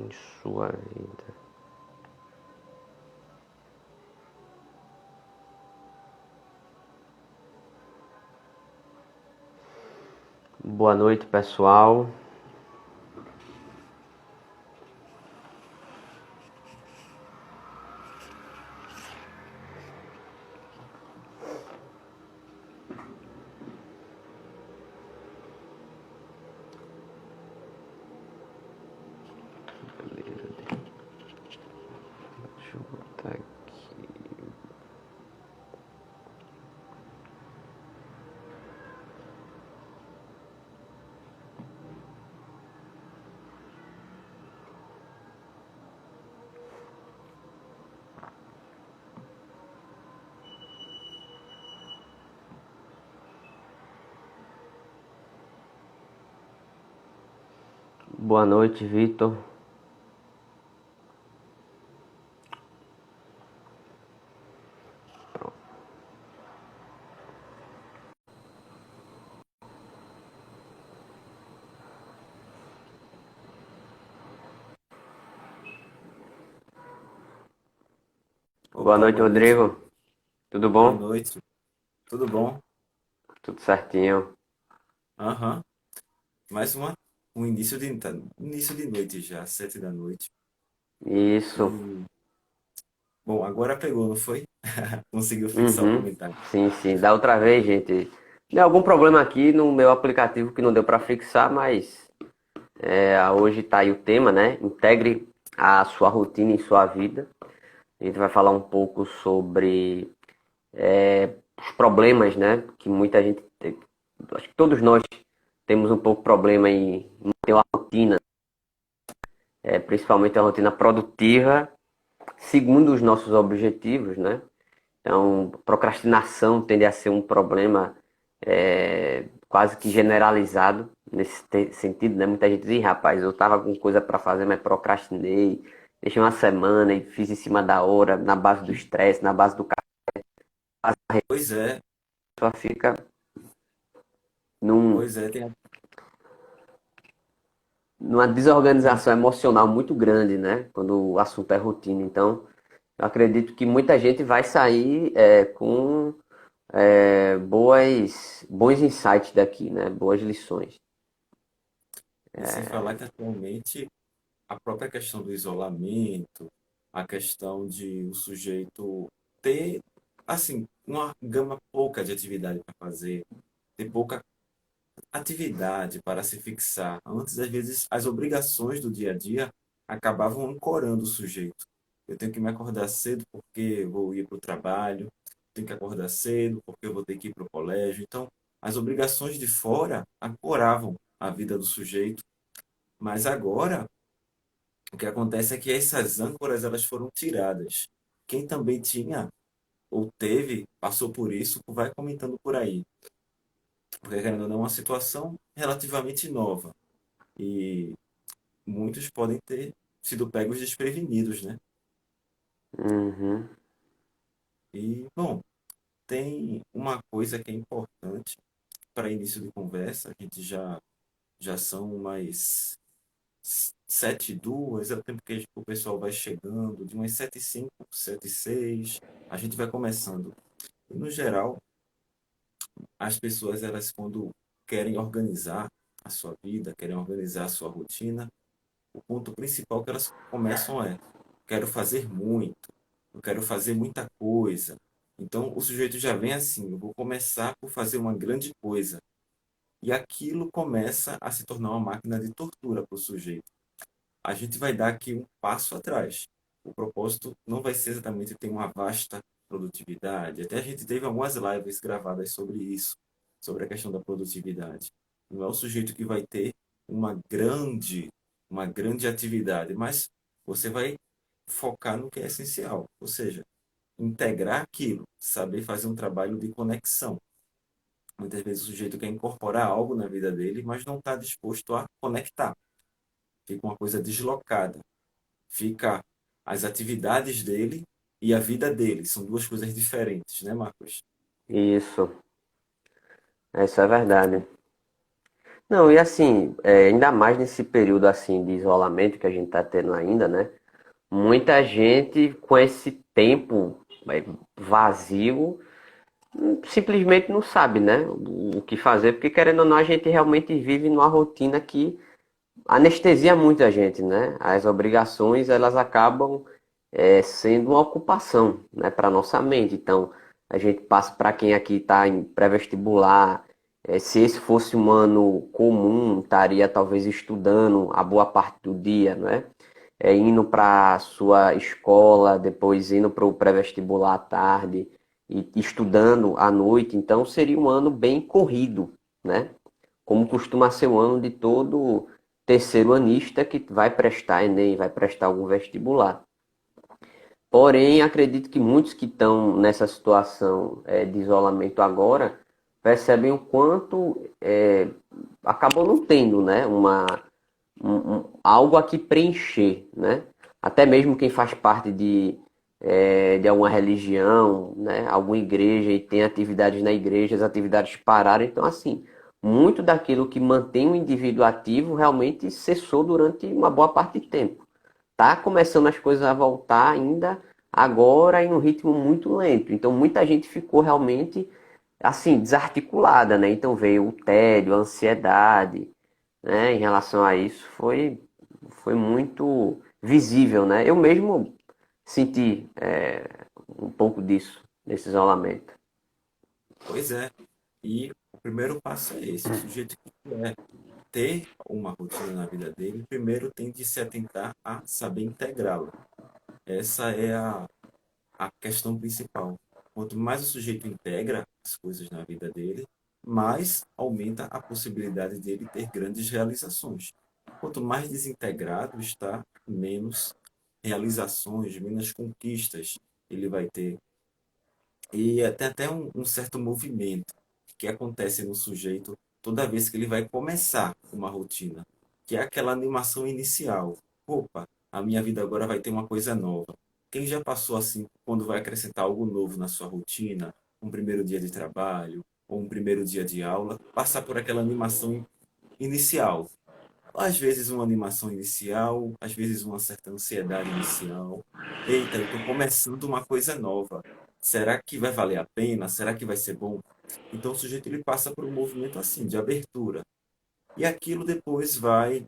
em sua vida. Boa noite, pessoal. Deixa eu botar aqui. Boa noite, Vitor. Boa Opa, noite, boa noite. Rodrigo. Tudo Boa bom? noite. Tudo bom? Tudo certinho. Aham. Mais um início de noite já, 7 da noite. Isso. E, bom, agora pegou, não foi? Conseguiu fixar o Uhum. comentário. Sim, sim. Da outra vez, gente, deu algum problema aqui no meu aplicativo que não deu para fixar, mas hoje tá aí o tema, né? Integre a sua rotina em sua vida. A gente vai falar um pouco sobre os problemas, né? Que muita gente tem. Acho que todos nós temos um pouco problema em manter uma rotina, principalmente a rotina produtiva, segundo os nossos objetivos, né? Então, procrastinação tende a ser um problema quase que generalizado nesse sentido, né? Muita gente diz, "Ih, rapaz, eu tava com coisa para fazer, mas procrastinei, deixei uma semana e fiz em cima da hora, na base do estresse, na base do café, a Pois é, pessoa fica num, tem numa um, desorganização emocional muito grande, né? Quando o assunto é rotina. Então, eu acredito que muita gente vai sair com bons insights daqui, né? Boas lições. e sem falar que atualmente a própria questão do isolamento, a questão de o sujeito ter, assim, uma gama pouca de atividade para fazer, ter pouca atividade para se fixar. Antes, às vezes, as obrigações do dia a dia acabavam ancorando o sujeito. Eu tenho que me acordar cedo porque vou ir para o trabalho, tenho que acordar cedo porque eu vou ter que ir para o colégio. Então, as obrigações de fora ancoravam a vida do sujeito. Mas agora, o que acontece é que essas âncoras elas foram tiradas. Quem também tinha ou teve, passou por isso, vai comentando por aí. Porque, querendo ou não, é uma situação relativamente nova. E muitos podem ter sido pegos desprevenidos, né? Uhum. E, bom, tem uma coisa que é importante para início de conversa, a gente já são umas 7:02, é o tempo que o pessoal vai chegando, de umas 7:05, 7:06, a gente vai começando. E, no geral, as pessoas, elas quando querem organizar a sua vida, querem organizar a sua rotina, o ponto principal que elas começam é: quero fazer muito, eu quero fazer muita coisa. Então o sujeito já vem assim: eu vou começar por fazer uma grande coisa. E aquilo começa a se tornar uma máquina de tortura para o sujeito. A gente vai dar aqui um passo atrás. O propósito não vai ser exatamente ter uma vasta produtividade. Até a gente teve algumas lives gravadas sobre isso, sobre a questão da produtividade. Não é o sujeito que vai ter uma grande, uma grande atividade, mas você vai focar no que é essencial, ou seja, integrar aquilo, saber fazer um trabalho de conexão. Muitas vezes o sujeito quer incorporar algo na vida dele, mas não está disposto a conectar. Fica uma coisa deslocada, fica as atividades dele e a vida dele. São duas coisas diferentes, né, Marcos? Isso é verdade. Não, e assim, ainda mais nesse período assim de isolamento que a gente está tendo ainda, né? Muita gente com esse tempo vazio simplesmente não sabe, né? O que fazer, porque querendo ou não, a gente realmente vive numa rotina que anestesia muito a gente, né? As obrigações, elas acabam sendo uma ocupação, né, para nossa mente. Então, a gente passa para quem aqui está em pré-vestibular, se esse fosse um ano comum, estaria talvez estudando a boa parte do dia, né? Indo para a sua escola, depois indo para o pré-vestibular à tarde e estudando à noite. Então, seria um ano bem corrido, né? Como costuma ser o ano de todo terceiro anista que vai prestar Enem, vai prestar algum vestibular. Porém, acredito que muitos que estão nessa situação de isolamento agora percebem o quanto acabam não tendo, né, algo a que preencher, né? Até mesmo quem faz parte de alguma religião, né, alguma igreja e tem atividades na igreja, as atividades pararam. Então, assim, muito daquilo que mantém o indivíduo ativo realmente cessou durante uma boa parte de tempo. Tá começando as coisas a voltar ainda agora em um ritmo muito lento. Então muita gente ficou realmente assim desarticulada, né? Então veio o tédio, a ansiedade, né? Em relação a isso foi muito visível, né? Eu mesmo senti um pouco disso nesse isolamento. Pois é. E o primeiro passo é esse. O sujeito que quer ter uma rotina na vida dele, primeiro tem de se atentar a saber integrá-la. Essa é a questão principal. Quanto mais o sujeito integra as coisas na vida dele, mais aumenta a possibilidade dele ter grandes realizações. Quanto mais desintegrado está, menos realizações, menos conquistas ele vai ter. E tem até um certo movimento que acontece no sujeito toda vez que ele vai começar uma rotina, que é aquela animação inicial. Opa, a minha vida agora vai ter uma coisa nova. Quem já passou assim, quando vai acrescentar algo novo na sua rotina, um primeiro dia de trabalho, ou um primeiro dia de aula, passar por aquela animação inicial. Às vezes uma animação inicial, às vezes uma certa ansiedade inicial. Eita, eu estou começando uma coisa nova. Será que vai valer a pena? Será que vai ser bom? Então o sujeito ele passa por um movimento assim, de abertura. E aquilo depois vai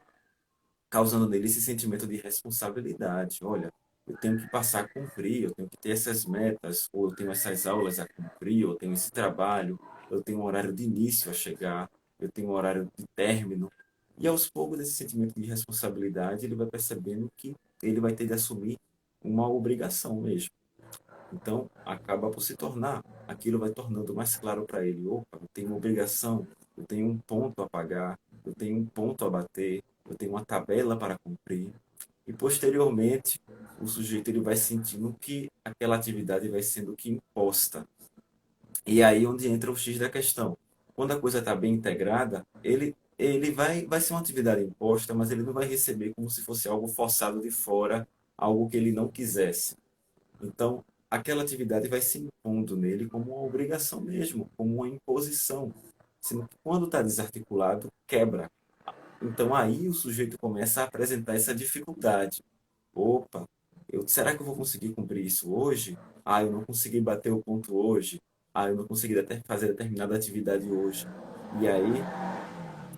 causando nele esse sentimento de responsabilidade. Olha, eu tenho que passar a cumprir, eu tenho que ter essas metas, ou eu tenho essas aulas a cumprir, ou eu tenho esse trabalho, eu tenho um horário de início a chegar, eu tenho um horário de término. E aos poucos desse sentimento de responsabilidade, ele vai percebendo que ele vai ter de assumir uma obrigação mesmo. Então, acaba por se tornar, aquilo vai tornando mais claro para ele, opa, eu tenho uma obrigação, eu tenho um ponto a pagar, eu tenho um ponto a bater, eu tenho uma tabela para cumprir. E posteriormente, o sujeito ele vai sentindo que aquela atividade vai sendo que imposta. E aí onde entra o X da questão. Quando a coisa está bem integrada, ele vai ser uma atividade imposta, mas ele não vai receber como se fosse algo forçado de fora, algo que ele não quisesse. Então, aquela atividade vai se impondo nele como uma obrigação mesmo, como uma imposição. Sendo que quando está desarticulado, quebra. Então, aí o sujeito começa a apresentar essa dificuldade. Opa, será que eu vou conseguir cumprir isso hoje? Ah, eu não consegui bater o ponto hoje. Ah, eu não consegui fazer determinada atividade hoje. E aí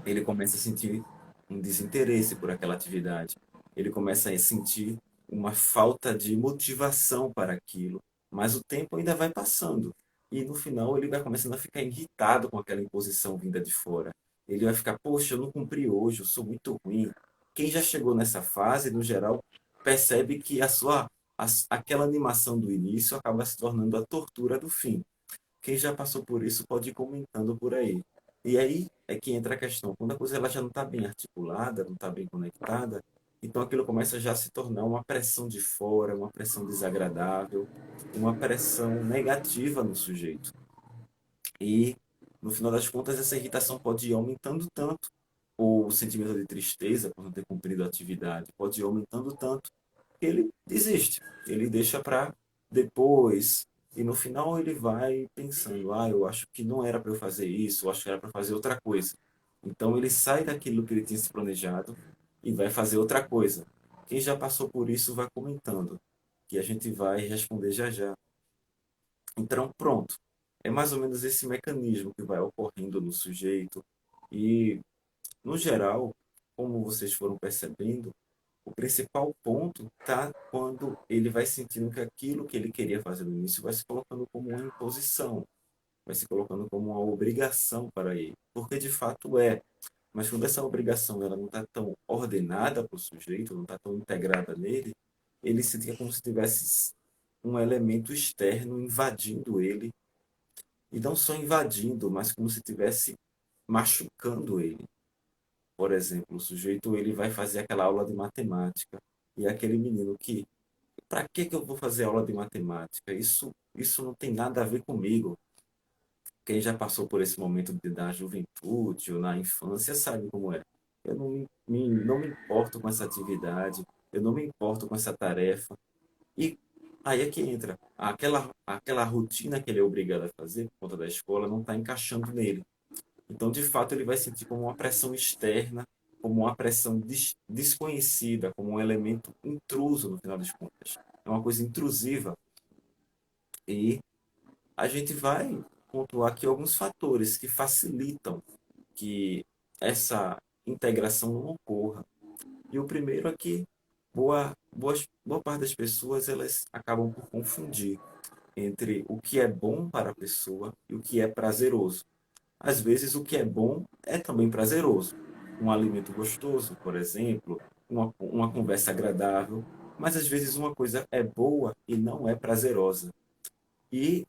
ele começa a sentir um desinteresse por aquela atividade. Ele começa a sentir uma falta de motivação para aquilo. Mas o tempo ainda vai passando. E no final ele vai começando a ficar irritado com aquela imposição vinda de fora. Ele vai ficar, poxa, eu não cumpri hoje, eu sou muito ruim. Quem já chegou nessa fase, no geral, percebe que aquela animação do início acaba se tornando a tortura do fim. Quem já passou por isso pode ir comentando por aí. E aí é que entra a questão. Quando a coisa ela já não está bem articulada, não está bem conectada, então aquilo começa já a se tornar uma pressão de fora, uma pressão desagradável, uma pressão negativa no sujeito. E, no final das contas, essa irritação pode ir aumentando tanto, ou o sentimento de tristeza por não ter cumprido a atividade pode ir aumentando tanto, que ele desiste. Ele deixa para depois. E no final ele vai pensando, ah, eu acho que não era para eu fazer isso, eu acho que era para fazer outra coisa. Então ele sai daquilo que ele tinha se planejado e vai fazer outra coisa. Quem já passou por isso vai comentando, que a gente vai responder já já. Então, pronto. É mais ou menos esse mecanismo que vai ocorrendo no sujeito. E, no geral, como vocês foram percebendo, o principal ponto está quando ele vai sentindo que aquilo que ele queria fazer no início vai se colocando como uma imposição, vai se colocando como uma obrigação para ele. Porque de fato é. Mas quando essa obrigação ela não está tão ordenada para o sujeito, não está tão integrada nele, ele se sente como se tivesse um elemento externo invadindo ele, e não só invadindo, mas como se estivesse machucando ele. Por exemplo, o sujeito ele vai fazer aquela aula de matemática, e é aquele menino que, para que eu vou fazer aula de matemática? Isso não tem nada a ver comigo. Quem já passou por esse momento da juventude ou na infância sabe como é. Eu não me importo com essa atividade, eu não me importo com essa tarefa. E aí é que entra. Aquela rotina que ele é obrigado a fazer por conta da escola não está encaixando nele. Então, de fato, ele vai sentir como uma pressão externa, como uma pressão desconhecida, como um elemento intruso, no final das contas. É uma coisa intrusiva. E a gente vai pontuar aqui alguns fatores que facilitam que essa integração não ocorra. E o primeiro é que boa parte das pessoas elas acabam por confundir entre o que é bom para a pessoa e o que é prazeroso. Às vezes, o que é bom é também prazeroso. Um alimento gostoso, por exemplo, uma conversa agradável, mas às vezes uma coisa é boa e não é prazerosa. E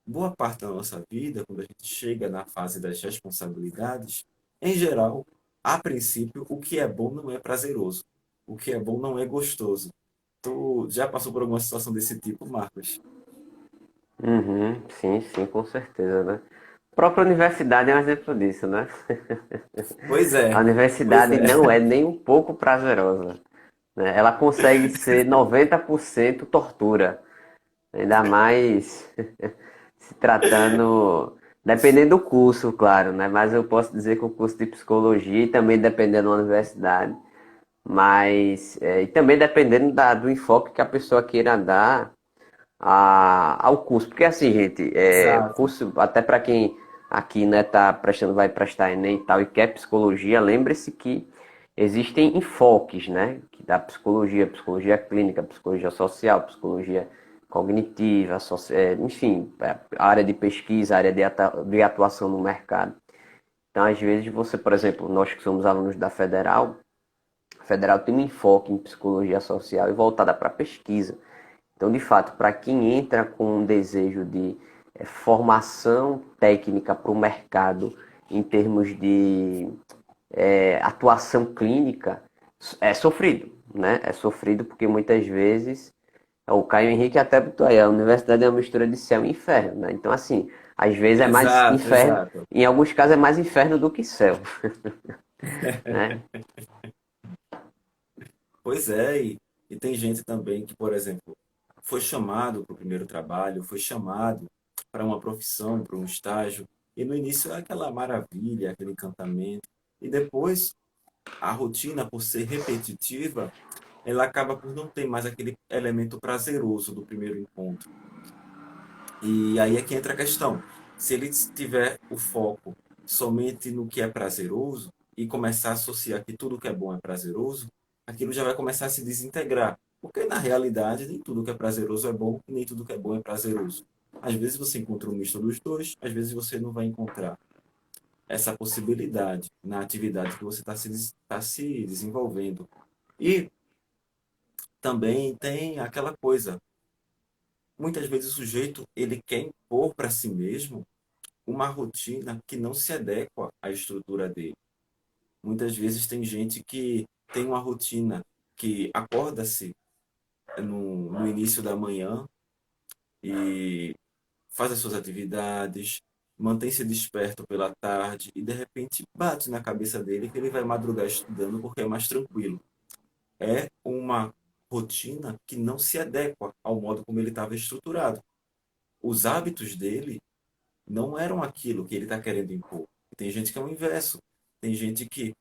boa parte da nossa vida, quando a gente chega na fase das responsabilidades, em geral, a princípio, o que é bom não é prazeroso. O que é bom não é gostoso. Tu já passou por alguma situação desse tipo, Marcos? Uhum, sim, sim, com certeza, né? A própria universidade é um exemplo disso, né? Pois A é, pois universidade é. não é nem um pouco prazerosa, né? Ela consegue ser 90% tortura, ainda mais se tratando, dependendo do curso, claro, né? Mas eu posso dizer que o curso de psicologia, e também dependendo da universidade, mas e também dependendo do enfoque que a pessoa queira dar ao curso. Porque assim, gente, Exato. curso, até para quem aqui né, tá prestando, vai prestar Enem e tal, e quer psicologia, lembre-se que existem enfoques, né? Que da psicologia, psicologia clínica, psicologia social, psicologia cognitiva, enfim, a área de pesquisa, a área de atuação no mercado. Então, às vezes, você, por exemplo, nós que somos alunos da Federal, a Federal tem um enfoque em psicologia social e voltada para pesquisa. Então, de fato, para quem entra com um desejo de formação técnica para o mercado em termos de atuação clínica, é sofrido, né? É sofrido porque muitas vezes o Caio Henrique até botou aí, a universidade é uma mistura de céu e inferno, né? Então, assim, às vezes é mais Exato, inferno, exato. em alguns casos é mais inferno do que céu, né? Pois é, e tem gente também que, por exemplo, foi chamado para o primeiro trabalho, foi chamado para uma profissão, para um estágio, e no início é aquela maravilha, aquele encantamento, e depois a rotina, por ser repetitiva, ela acaba por não ter mais aquele elemento prazeroso do primeiro encontro. E aí é que entra a questão. Se ele tiver o foco somente no que é prazeroso e começar a associar que tudo que é bom é prazeroso, aquilo já vai começar a se desintegrar. Porque na realidade nem tudo que é prazeroso é bom e nem tudo que é bom é prazeroso. Às vezes você encontra um misto dos dois, às vezes você não vai encontrar essa possibilidade na atividade que você está tá se desenvolvendo. E também tem aquela coisa, muitas vezes o sujeito ele quer impor para si mesmo uma rotina que não se adequa à estrutura dele. Muitas vezes tem gente que tem uma rotina que acorda-se no início da manhã e faz as suas atividades, mantém-se desperto pela tarde e de repente bate na cabeça dele que ele vai madrugar estudando porque é mais tranquilo. É uma rotina que não se adequa ao modo como ele estava estruturado. Os hábitos dele não eram aquilo que ele está querendo impor. Tem gente que é o inverso. Tem gente que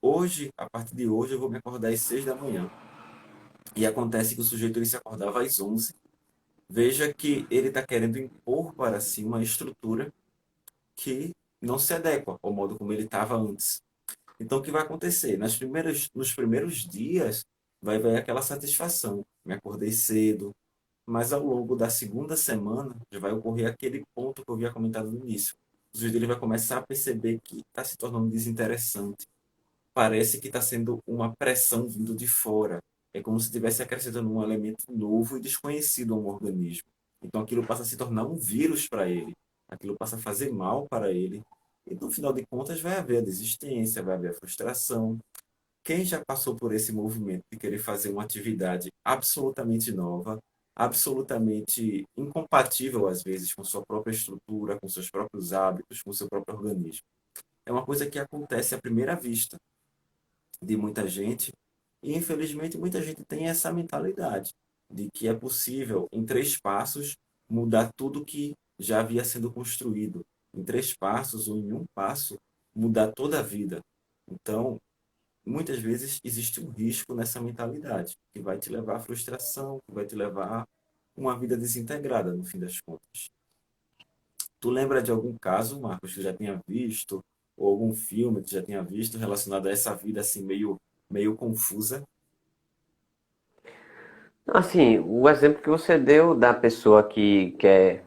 hoje, a partir de hoje, eu vou me acordar às 6 da manhã. E acontece que o sujeito ele se acordava às 11. Veja que ele está querendo impor para si uma estrutura que não se adequa ao modo como ele estava antes. Então, o que vai acontecer? Nos primeiros dias, vai ver aquela satisfação. Me acordei cedo, mas ao longo da segunda semana, já vai ocorrer aquele ponto que eu havia comentado no início. O sujeito ele vai começar a perceber que está se tornando desinteressante. Parece que está sendo uma pressão vindo de fora. É como se estivesse acrescentando um elemento novo e desconhecido a um organismo. Então aquilo passa a se tornar um vírus para ele. Aquilo passa a fazer mal para ele. E no final de contas vai haver a desistência, vai haver a frustração. Quem já passou por esse movimento de querer fazer uma atividade absolutamente nova, absolutamente incompatível às vezes com sua própria estrutura, com seus próprios hábitos, com seu próprio organismo? É uma coisa que acontece à primeira vista de muita gente, e infelizmente muita gente tem essa mentalidade de que é possível, em 3 passos, mudar tudo que já havia sendo construído. Em 3 passos ou em um passo, mudar toda a vida. Então, muitas vezes existe um risco nessa mentalidade, que vai te levar à frustração, que vai te levar a uma vida desintegrada, no fim das contas. Tu lembra de algum caso, Marcos, que já tenha visto, ou algum filme que já tenha visto relacionado a essa vida assim meio confusa? Assim, o exemplo que você deu da pessoa que quer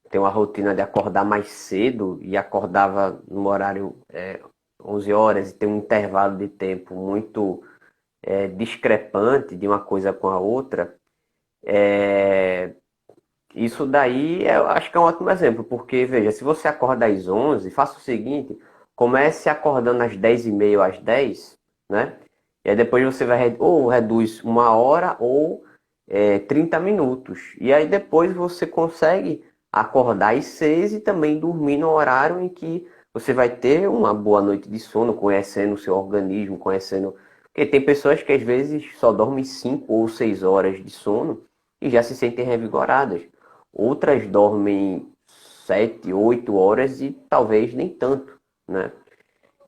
ter uma rotina de acordar mais cedo e acordava no horário 11 horas e tem um intervalo de tempo muito discrepante de uma coisa com a outra, é, isso daí eu acho que é um ótimo exemplo, porque veja, se você acorda às 11, faça o seguinte, comece acordando às 10h30 ou às 10, né? E aí depois você vai ou reduz 1 hora ou 30 minutos. E aí depois você consegue acordar às 6 e também dormir no horário em que você vai ter uma boa noite de sono, conhecendo o seu organismo, conhecendo. Porque tem pessoas que às vezes só dormem 5 ou 6 horas de sono e já se sentem revigoradas. Outras dormem 7, 8 horas e talvez nem tanto, né?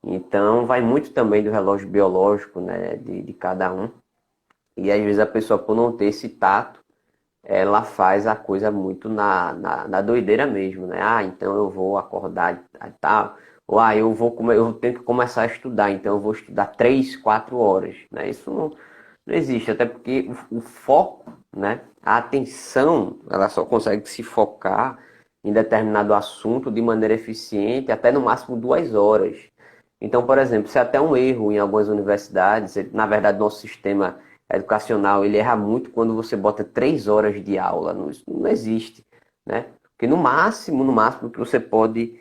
Então vai muito também do relógio biológico, né, de cada um. E às vezes a pessoa, por não ter esse tato, ela faz a coisa muito na doideira mesmo, né? Ah, então eu vou acordar e tal. Ou eu tenho que começar a estudar, então eu vou estudar 3, 4 horas, né? Isso não existe, até porque o foco, né? A atenção, ela só consegue se focar em determinado assunto de maneira eficiente até no máximo 2 horas. Então, por exemplo, se até um erro em algumas universidades, na verdade, nosso sistema educacional, ele erra muito quando você bota 3 horas de aula. Não, isso não existe, né? Porque no máximo que você pode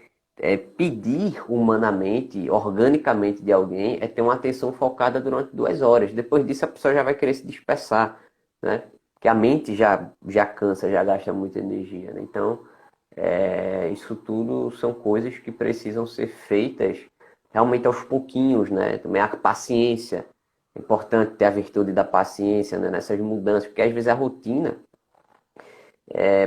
pedir humanamente, organicamente de alguém, é ter uma atenção focada durante 2 horas. Depois disso, a pessoa já vai querer se dispersar, né? Porque a mente já cansa, já gasta muita energia, né? Então, isso tudo são coisas que precisam ser feitas realmente aos pouquinhos, né? Também a paciência. É importante ter a virtude da paciência, né, nessas mudanças, porque às vezes a rotina,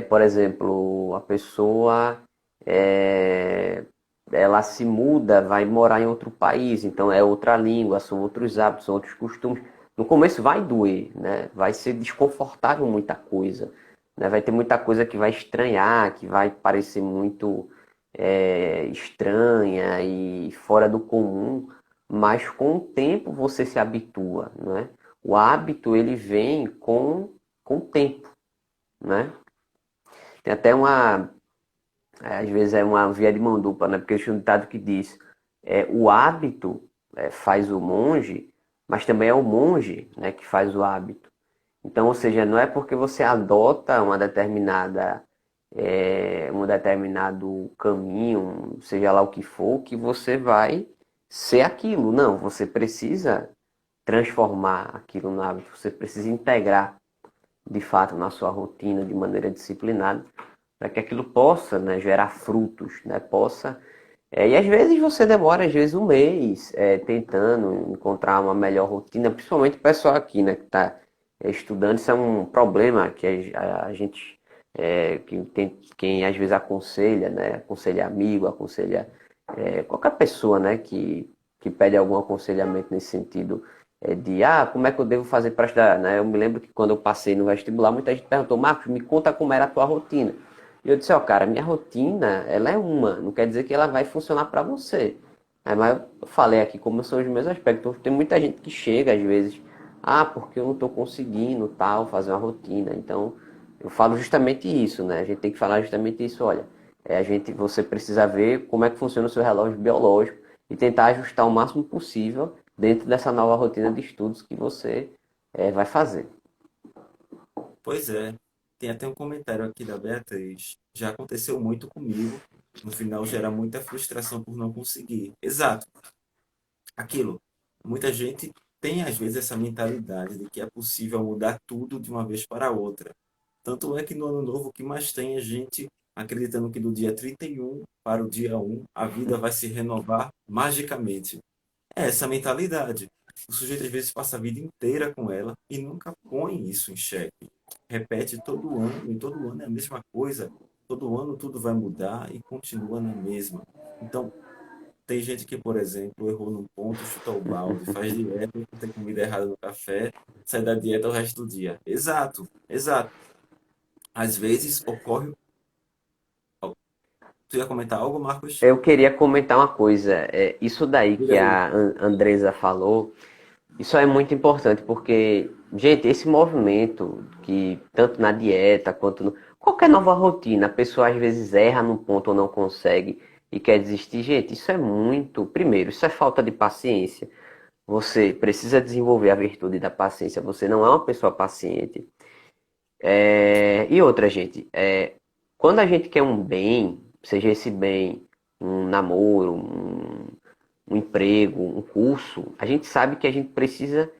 por exemplo, a pessoa é, ela se muda, vai morar em outro país, então é outra língua, são outros hábitos, são outros costumes. No começo vai doer, né? Vai ser desconfortável muita coisa, né? Vai ter muita coisa que vai estranhar, que vai parecer muito estranha e fora do comum, mas com o tempo você se habitua, né? O hábito ele vem com o tempo, né? Tem até às vezes é uma via de mão dupla, né? Porque tem um ditado que diz, o hábito faz o monge, mas também é o monge, né, que faz o hábito. Então, ou seja, não é porque você adota um determinado caminho, seja lá o que for, que você vai ser aquilo. Não, você precisa transformar aquilo no hábito, você precisa integrar de fato na sua rotina de maneira disciplinada, para que aquilo possa, né, gerar frutos, né, e às vezes você demora, às vezes um mês, tentando encontrar uma melhor rotina, principalmente o pessoal aqui, né, que está estudando, isso é um problema que a gente, que tem, quem às vezes aconselha, né, aconselha amigo, aconselha qualquer pessoa, né, que pede algum aconselhamento nesse sentido, como é que eu devo fazer para estudar, né? Eu me lembro que quando eu passei no vestibular, muita gente perguntou, Marcos, me conta como era a tua rotina. E eu disse, ó, cara, minha rotina, ela é uma, não quer dizer que ela vai funcionar para você. Mas eu falei aqui como são os meus aspectos. Tem muita gente que chega às vezes, porque eu não estou conseguindo tal, fazer uma rotina. Então, eu falo justamente isso, né? A gente tem que falar justamente isso, olha, você precisa ver como é que funciona o seu relógio biológico e tentar ajustar o máximo possível dentro dessa nova rotina de estudos que você vai fazer. Pois é, tem até um comentário aqui da Beatriz. Já aconteceu muito comigo. No final gera muita frustração por não conseguir. Exato, aquilo. Muita gente tem às vezes essa mentalidade de que é possível mudar tudo de uma vez para outra. Tanto é que no ano novo o que mais tem é gente acreditando que do dia 31 para o dia 1 a vida vai se renovar magicamente. É essa mentalidade. O sujeito às vezes passa a vida inteira com ela e nunca põe isso em xeque. Repete todo ano, e todo ano é a mesma coisa. Todo ano tudo vai mudar e continua na mesma. Então, tem gente que, por exemplo, errou num ponto, chuta o balde, faz dieta, tem comida errada no café, sai da dieta o resto do dia. Exato, exato. Às vezes ocorre. Tu ia comentar algo, Marcos? Eu queria comentar uma coisa. Isso daí Diga que aí. a Andresa falou, isso é muito importante, porque, gente, esse movimento que tanto na dieta quanto no qualquer nova rotina, a pessoa às vezes erra num ponto ou não consegue e quer desistir. Gente, isso é muito. Primeiro, isso é falta de paciência. Você precisa desenvolver a virtude da paciência. Você não é uma pessoa paciente. E outra, gente, quando a gente quer um bem, seja esse bem um namoro, um emprego, um curso, a gente sabe que a gente precisa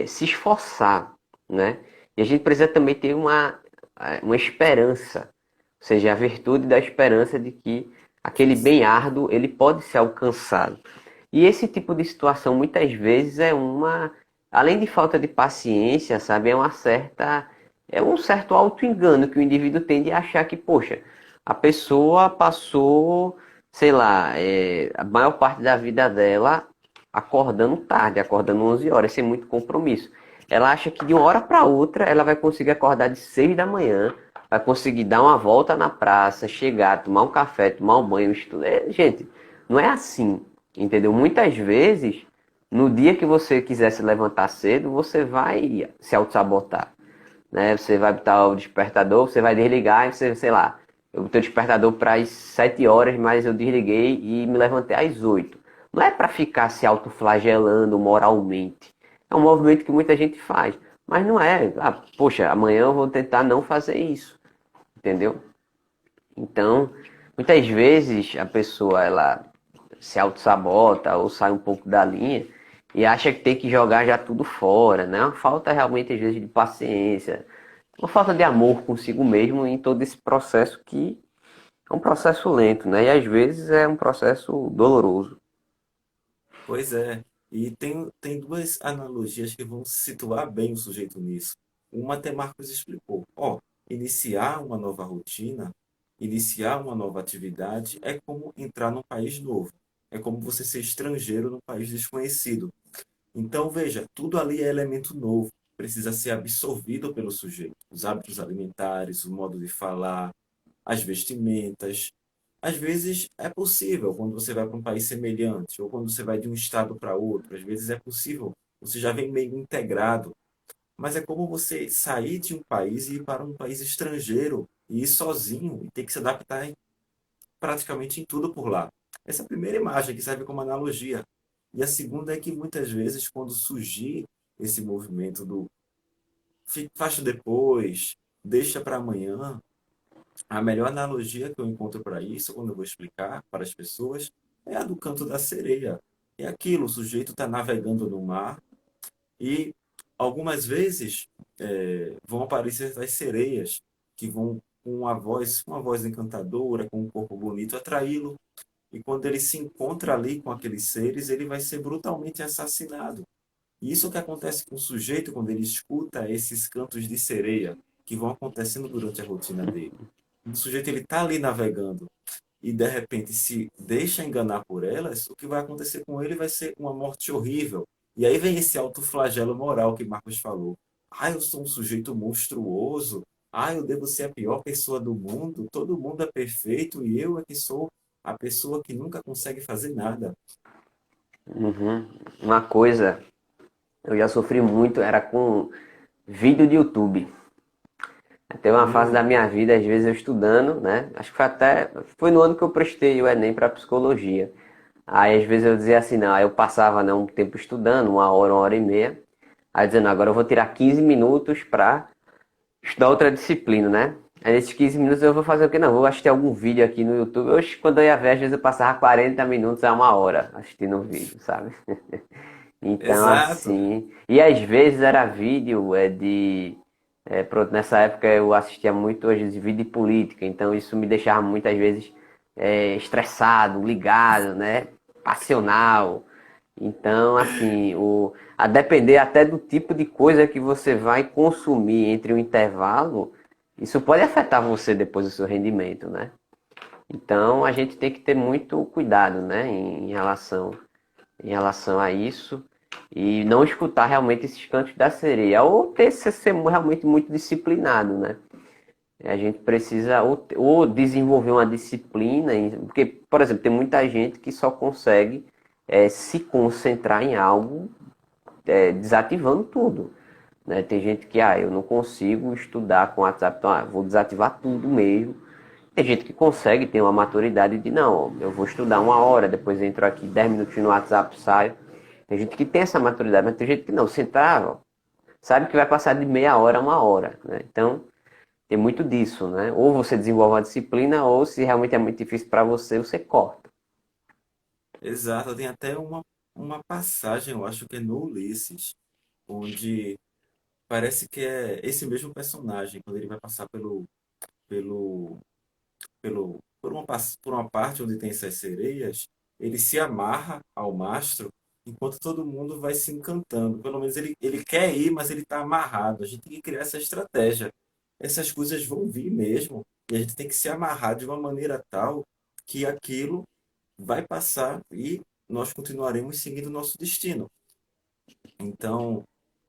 se esforçar, né? E a gente precisa também ter uma esperança, ou seja, a virtude da esperança de que aquele bem árduo ele pode ser alcançado. E esse tipo de situação muitas vezes além de falta de paciência, sabe, é um certo auto-engano que o indivíduo tem de achar que, poxa, a pessoa passou, sei lá, a maior parte da vida dela acordando tarde, acordando 11 horas, sem muito compromisso. Ela acha que de uma hora para outra ela vai conseguir acordar de 6 da manhã, vai conseguir dar uma volta na praça, chegar, tomar um café, tomar um banho, estudar. Gente, não é assim, entendeu? Muitas vezes, no dia que você quiser se levantar cedo, você vai se auto-sabotar, né? Você vai botar o despertador, você vai desligar e você, sei lá, eu botei o despertador para as 7 horas, mas eu desliguei e me levantei às 8. Não é para ficar se autoflagelando moralmente. É um movimento que muita gente faz, mas não é. Poxa, amanhã eu vou tentar não fazer isso, entendeu? Então, muitas vezes a pessoa ela se auto-sabota ou sai um pouco da linha e acha que tem que jogar já tudo fora, né? Uma falta realmente às vezes de paciência, uma falta de amor consigo mesmo em todo esse processo que é um processo lento, né? E às vezes é um processo doloroso. Pois é. E tem duas analogias que vão situar bem o sujeito nisso. Uma até Marcos explicou. Ó, iniciar uma nova rotina, iniciar uma nova atividade é como entrar num país novo. É como você ser estrangeiro num país desconhecido. Então, veja, tudo ali é elemento novo, precisa ser absorvido pelo sujeito. Os hábitos alimentares, o modo de falar, as vestimentas. Às vezes é possível quando você vai para um país semelhante, ou quando você vai de um estado para outro. Às vezes é possível, você já vem meio integrado. Mas é como você sair de um país e ir para um país estrangeiro, e ir sozinho, e ter que se adaptar praticamente em tudo por lá. Essa é a primeira imagem que serve como analogia. E a segunda é que muitas vezes, quando surgir esse movimento do faça depois, deixa para amanhã, a melhor analogia que eu encontro para isso, quando eu vou explicar para as pessoas, é a do canto da sereia. É aquilo, o sujeito está navegando no mar e algumas vezes vão aparecer as sereias que vão com uma voz encantadora, com um corpo bonito, atraí-lo. E quando ele se encontra ali com aqueles seres, ele vai ser brutalmente assassinado. E isso que acontece com o sujeito quando ele escuta esses cantos de sereia que vão acontecendo durante a rotina dele. O sujeito ele está ali navegando. e de repente se deixa enganar por elas, o que vai acontecer com ele vai ser uma morte horrível. E aí vem esse autoflagelo moral que Marcos falou. Ah, eu sou um sujeito monstruoso. Ah, eu devo ser a pior pessoa do mundo. Todo mundo é perfeito e eu é que sou a pessoa que nunca consegue fazer nada. Uhum. Uma coisa, eu já sofri muito, era com vídeo de YouTube. Teve uma fase da Hum, minha vida, às vezes eu estudando, né? Acho que foi no ano que eu prestei o Enem para psicologia. Aí às vezes eu dizia assim, não, aí eu passava, né, um tempo estudando, uma hora e meia. Aí dizendo, agora eu vou tirar 15 minutos para estudar outra disciplina, né? Aí nesses 15 minutos eu vou fazer o quê? Não, vou assistir algum vídeo aqui no YouTube. Hoje, quando eu ia ver, às vezes eu passava 40 minutos a uma hora assistindo um vídeo, sabe? Então, exato. assim. E às vezes era vídeo pronto, nessa época eu assistia muito, às vezes, vídeo de política. Então isso me deixava muitas vezes estressado, ligado, né? Passional. Então, assim, a depender até do tipo de coisa que você vai consumir entre o intervalo, isso pode afetar você depois do seu rendimento, né? Então, a gente tem que ter muito cuidado, né, em relação a isso e não escutar realmente esses cantos da sereia ou ser realmente muito disciplinado, né? A gente precisa ou desenvolver uma disciplina, porque, por exemplo, tem muita gente que só consegue se concentrar em algo desativando tudo. Né? Tem gente que, eu não consigo estudar com WhatsApp, então, vou desativar tudo mesmo. Tem gente que consegue ter uma maturidade de, não, eu vou estudar uma hora, depois entro aqui 10 minutos no WhatsApp, saio. Tem gente que tem essa maturidade, mas tem gente que não, sentar, ó, sabe que vai passar de meia hora a uma hora. Né? Então, tem muito disso, né? Ou você desenvolve uma disciplina, ou se realmente é muito difícil para você, você corta. Exato. Tem até uma passagem, eu acho que é no Ulisses, onde parece que é esse mesmo personagem, quando ele vai passar pelo, por uma parte onde tem essas sereias, ele se amarra ao mastro, enquanto todo mundo vai se encantando. Pelo menos ele quer ir, mas ele está amarrado. A gente tem que criar essa estratégia. Essas coisas vão vir mesmo, e a gente tem que se amarrar de uma maneira tal que aquilo vai passar e nós continuaremos seguindo o nosso destino. Então,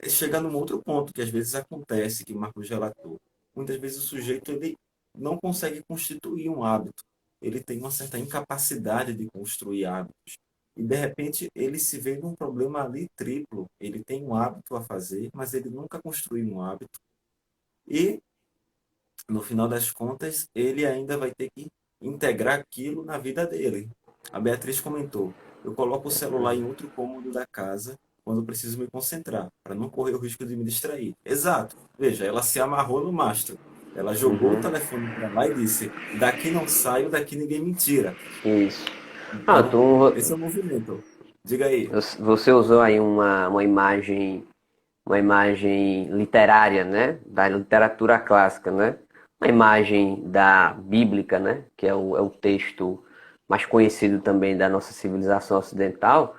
chega num outro ponto que às vezes acontece, que o Marcos relatou. Muitas vezes o sujeito ele não consegue constituir um hábito. Ele tem uma certa incapacidade de construir hábitos. E de repente ele se vê num problema ali triplo. Ele tem um hábito a fazer, mas ele nunca construiu um hábito. E no final das contas, ele ainda vai ter que integrar aquilo na vida dele. A Beatriz comentou: eu coloco o celular em outro cômodo da casa quando eu preciso me concentrar, para não correr o risco de me distrair. Exato. Veja, ela se amarrou no mastro. Ela jogou o Uhum, telefone para lá e disse: daqui não saio, daqui ninguém me tira. isso. Ah, Então, esse é o movimento. Diga aí. você usou aí uma imagem literária, né? Da literatura clássica, né? Uma imagem da bíblica, né? Que é o texto mais conhecido também da nossa civilização ocidental,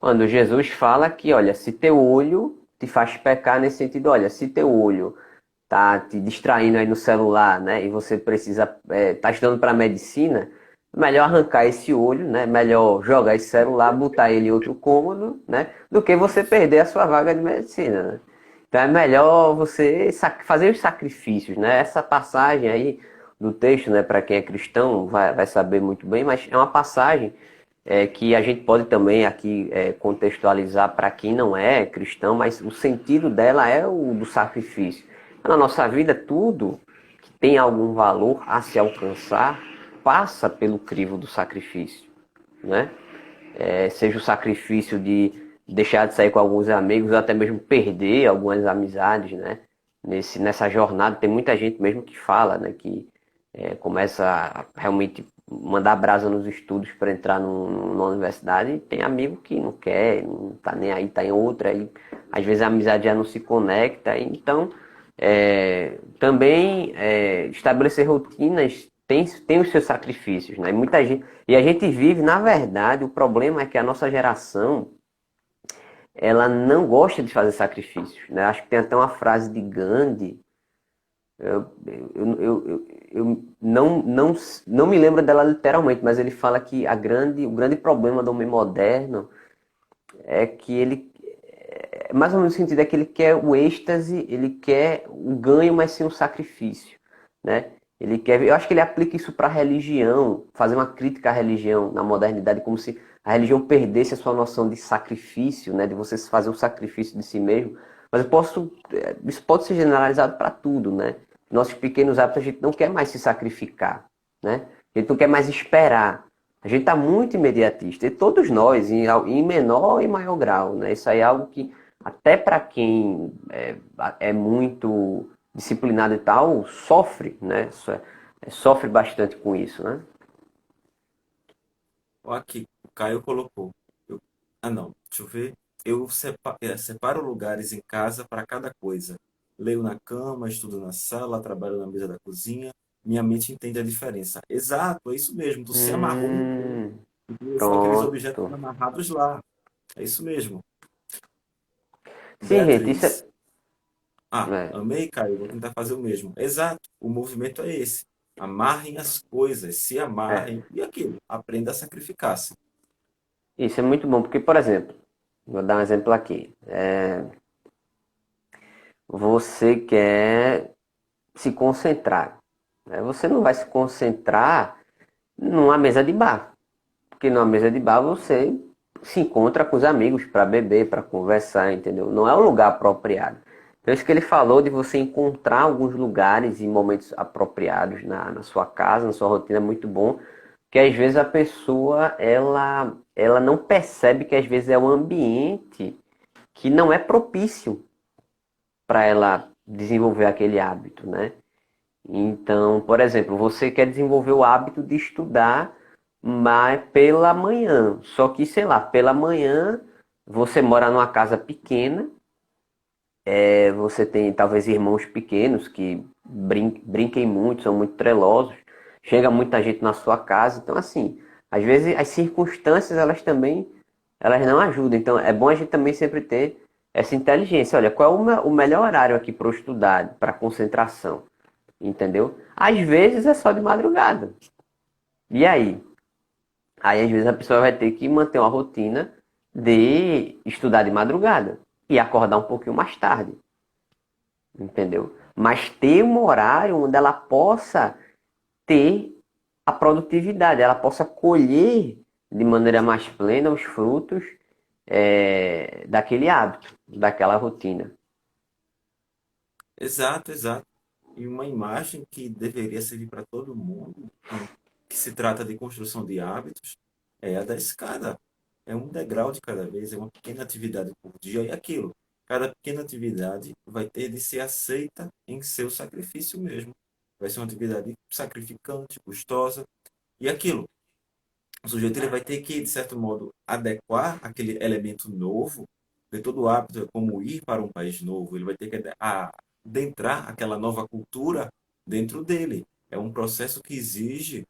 quando Jesus fala que, olha, se teu olho te faz pecar nesse sentido, olha, se teu olho tá te distraindo aí no celular, né? E você precisa, tá estudando para medicina, melhor arrancar esse olho, né? Melhor jogar esse celular, botar ele em outro cômodo, né? Do que você perder a sua vaga de medicina, né? Então é melhor você fazer os sacrifícios, né? Essa passagem aí do texto, né? Para quem é cristão vai saber muito bem, mas é uma passagem que a gente pode também aqui contextualizar para quem não é cristão, mas o sentido dela é o do sacrifício. Na nossa vida, tudo que tem algum valor a se alcançar passa pelo crivo do sacrifício, né? Seja o sacrifício de deixar de sair com alguns amigos, ou até mesmo perder algumas amizades, né? Nessa jornada, tem muita gente mesmo que fala, né? Que começa a realmente mandar brasa nos estudos para entrar numa universidade, e tem amigo que não quer, não tá nem aí, tá em outra, aí às vezes a amizade já não se conecta, então também estabelecer rotinas tem os seus sacrifícios, né? E a gente vive, na verdade, o problema é que a nossa geração ela não gosta de fazer sacrifícios, né? Acho que tem até uma frase de Gandhi, Eu não me lembro dela literalmente, mas ele fala que o grande problema do homem moderno é que ele, mais ou menos no sentido é que ele quer o êxtase, ele quer o ganho, mas sem o sacrifício, né? Ele quer, eu acho que ele aplica isso para a religião, fazer uma crítica à religião na modernidade, como se a religião perdesse a sua noção de sacrifício, né? De você fazer o sacrifício de si mesmo. Mas isso pode ser generalizado para tudo, né? Nossos pequenos hábitos a gente não quer mais se sacrificar, né? A gente não quer mais esperar. A gente está muito imediatista, e todos nós, em menor e maior grau, né? Isso aí é algo que, até para quem é muito disciplinado e tal, sofre, né? Sofre bastante com isso, né? Ó, aqui, o Caio colocou. Eu- ah, não, deixa eu ver. Separo lugares em casa para cada coisa. Leio na cama, estudo na sala, trabalho na mesa da cozinha. Minha mente entende a diferença. Exato, é isso mesmo. Tu se amarrou no ponto. Hum, Tu deixou aqueles objetos pronto. amarrados lá. É isso mesmo. Sim, gente, isso Beatriz. é, Ah, é, amei, Caio. Vou tentar fazer o mesmo. Exato. O movimento é esse. Amarrem as coisas, se é. amarrem. E aquilo, aprenda a sacrificar-se. Isso é muito bom, porque, por exemplo, vou dar um exemplo aqui. Você quer se concentrar, né? Você não vai se concentrar numa mesa de bar. Porque numa mesa de bar você se encontra com os amigos para beber, para conversar, entendeu? Não é o lugar apropriado. Então, isso que ele falou de você encontrar alguns lugares e momentos apropriados na sua casa, na sua rotina, é muito bom. Porque às vezes a pessoa, ela não percebe que às vezes é um ambiente que não é propício para ela desenvolver aquele hábito, né? Então, por exemplo, você quer desenvolver o hábito de estudar, mas pela manhã. Só que, sei lá, pela manhã você mora numa casa pequena, você tem talvez irmãos pequenos que brinquem muito, são muito trelosos, chega muita gente na sua casa. Então, assim, às vezes as circunstâncias elas não ajudam. Então, é bom a gente também sempre ter essa inteligência. Olha, qual é o melhor horário aqui para eu estudar, para concentração? Entendeu? Às vezes é só de madrugada. E aí? Aí às vezes a pessoa vai ter que manter uma rotina de estudar de madrugada e acordar um pouquinho mais tarde, entendeu? Mas ter um horário onde ela possa ter a produtividade, ela possa colher de maneira mais plena os frutos daquele hábito, daquela rotina. Exato, exato. E uma imagem que deveria servir para todo mundo, que se trata de construção de hábitos, é a da escada. É um degrau de cada vez, é uma pequena atividade por dia e aquilo. Cada pequena atividade vai ter de ser aceita em seu sacrifício mesmo. Vai ser uma atividade sacrificante, custosa e aquilo. O sujeito ele vai ter que, de certo modo, adequar aquele elemento novo, porque todo hábito é como ir para um país novo, ele vai ter que adentrar aquela nova cultura dentro dele. É um processo que exige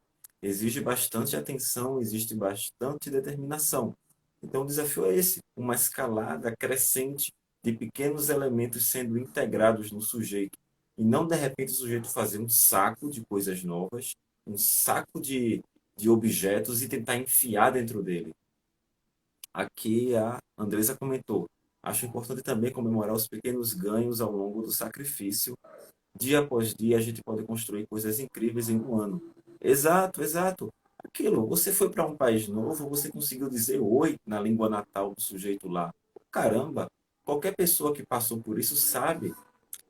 bastante atenção, existe bastante determinação. Então, o desafio é esse, uma escalada crescente de pequenos elementos sendo integrados no sujeito. E não, de repente, o sujeito fazer um saco de coisas novas, um saco de objetos e tentar enfiar dentro dele. Aqui a Andresa comentou. Acho importante também comemorar os pequenos ganhos ao longo do sacrifício. Dia após dia a gente pode construir coisas incríveis em um ano. Exato, exato. Aquilo, você foi para um país novo, você conseguiu dizer oi na língua natal do sujeito lá. Caramba, qualquer pessoa que passou por isso sabe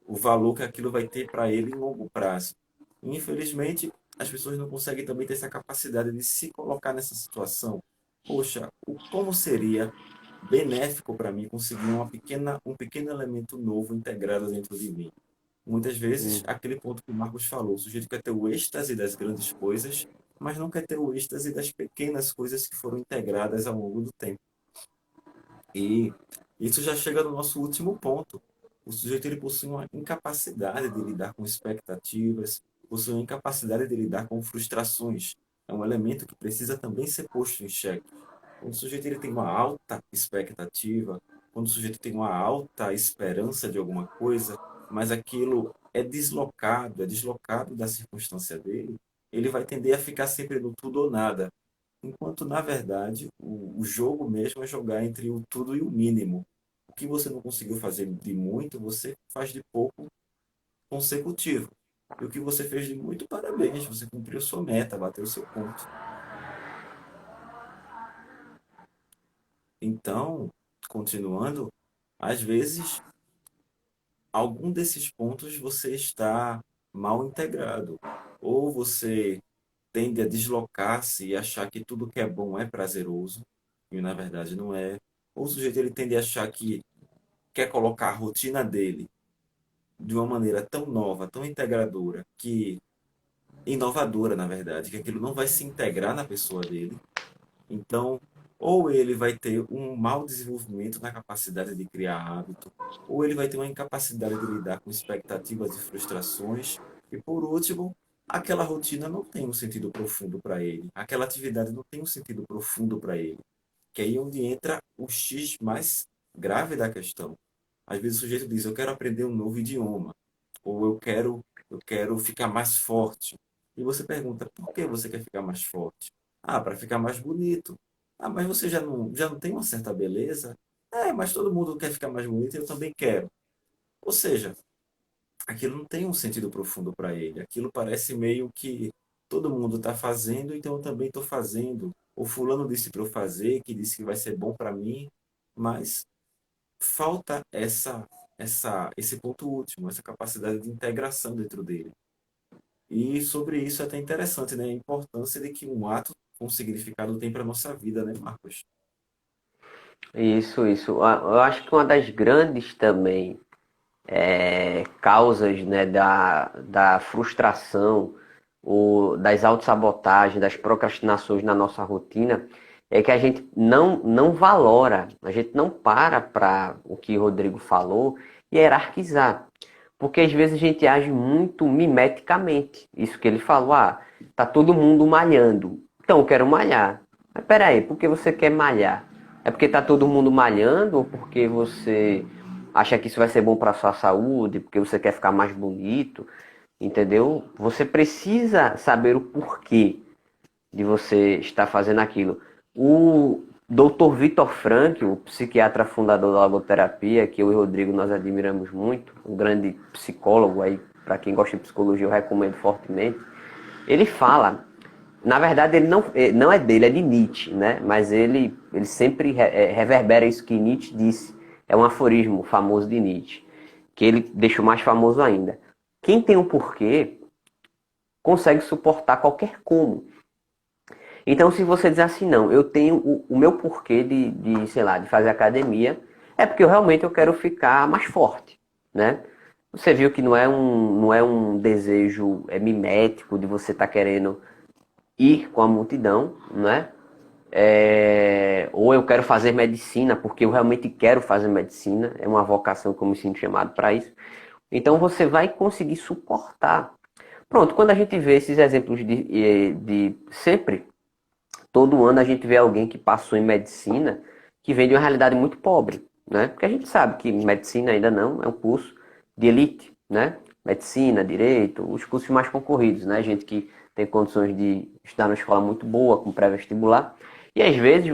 o valor que aquilo vai ter para ele em longo prazo. E, infelizmente, as pessoas não conseguem também ter essa capacidade de se colocar nessa situação. Poxa, como seria benéfico para mim conseguir um pequeno elemento novo integrado dentro de mim? Muitas vezes, Hum, aquele ponto que o Marcos falou, o sujeito quer ter o êxtase das grandes coisas, mas não quer ter o êxtase das pequenas coisas que foram integradas ao longo do tempo. E isso já chega no nosso último ponto. O sujeito ele possui uma incapacidade de lidar com expectativas, possui uma incapacidade de lidar com frustrações. É um elemento que precisa também ser posto em xeque. Quando o sujeito ele tem uma alta expectativa, quando o sujeito tem uma alta esperança de alguma coisa, mas aquilo é deslocado da circunstância dele, ele vai tender a ficar sempre no tudo ou nada. Enquanto, na verdade, o jogo mesmo é jogar entre o tudo e o mínimo. O que você não conseguiu fazer de muito, você faz de pouco consecutivo. E o que você fez de muito, parabéns, você cumpriu sua meta, bateu seu ponto. Então, continuando, às vezes, algum desses pontos você está mal integrado. Ou você tende a deslocar-se e achar que tudo que é bom é prazeroso, e na verdade não é. Ou o sujeito ele tende a achar que quer colocar a rotina dele de uma maneira tão nova, tão integradora, que inovadora, na verdade, que aquilo não vai se integrar na pessoa dele. Então, ou ele vai ter um mau desenvolvimento na capacidade de criar hábito, ou ele vai ter uma incapacidade de lidar com expectativas e frustrações. E por último, aquela rotina não tem um sentido profundo para ele. Aquela atividade não tem um sentido profundo para ele. Que é aí onde entra o X mais grave da questão. Às vezes o sujeito diz, eu quero aprender um novo idioma, ou eu quero ficar mais forte. E você pergunta, por que você quer ficar mais forte? Ah, para ficar mais bonito. Ah, mas você já não tem uma certa beleza? É, mas todo mundo quer ficar mais bonito e eu também quero. Ou seja, aquilo não tem um sentido profundo para ele. Aquilo parece meio que todo mundo está fazendo, então eu também estou fazendo. O fulano disse para eu fazer, que disse que vai ser bom para mim, mas falta esse ponto último, essa capacidade de integração dentro dele. E sobre isso é até interessante, né? A importância de que um ato com significado tem para a nossa vida, né, Marcos? Isso. Eu acho que uma das grandes também causas, né, da frustração, das autossabotagens, das procrastinações na nossa rotina, é que a gente não valora, a gente não para o que o Rodrigo falou e hierarquizar. Porque às vezes a gente age muito mimeticamente. Isso que ele falou, tá todo mundo malhando. Então eu quero malhar. Mas peraí, por que você quer malhar? É porque tá todo mundo malhando ou porque você acha que isso vai ser bom para sua saúde, porque você quer ficar mais bonito, entendeu? Você precisa saber o porquê de você estar fazendo aquilo. O Dr. Viktor Frankl, o psiquiatra fundador da logoterapia, que eu e o Rodrigo nós admiramos muito, um grande psicólogo aí, para quem gosta de psicologia eu recomendo fortemente. Ele fala, na verdade ele não é dele, é de Nietzsche, né? Mas ele sempre reverbera isso que Nietzsche disse. É um aforismo famoso de Nietzsche, que ele deixou mais famoso ainda. Quem tem um porquê consegue suportar qualquer como. Então, se você diz assim, não, eu tenho o meu porquê sei lá, de fazer academia, é porque eu quero ficar mais forte, né? Você viu que não é um desejo mimético de você estar querendo ir com a multidão, né? Ou eu quero fazer medicina porque eu realmente quero fazer medicina, é uma vocação que eu me sinto chamado para isso. Então você vai conseguir suportar. Pronto, quando a gente vê esses exemplos de sempre, todo ano a gente vê alguém que passou em medicina que vem de uma realidade muito pobre, né? Porque a gente sabe que medicina ainda não é um curso de elite, né? Medicina, direito, os cursos mais concorridos, né? Gente que tem condições de estudar numa escola muito boa, com pré-vestibular. E às vezes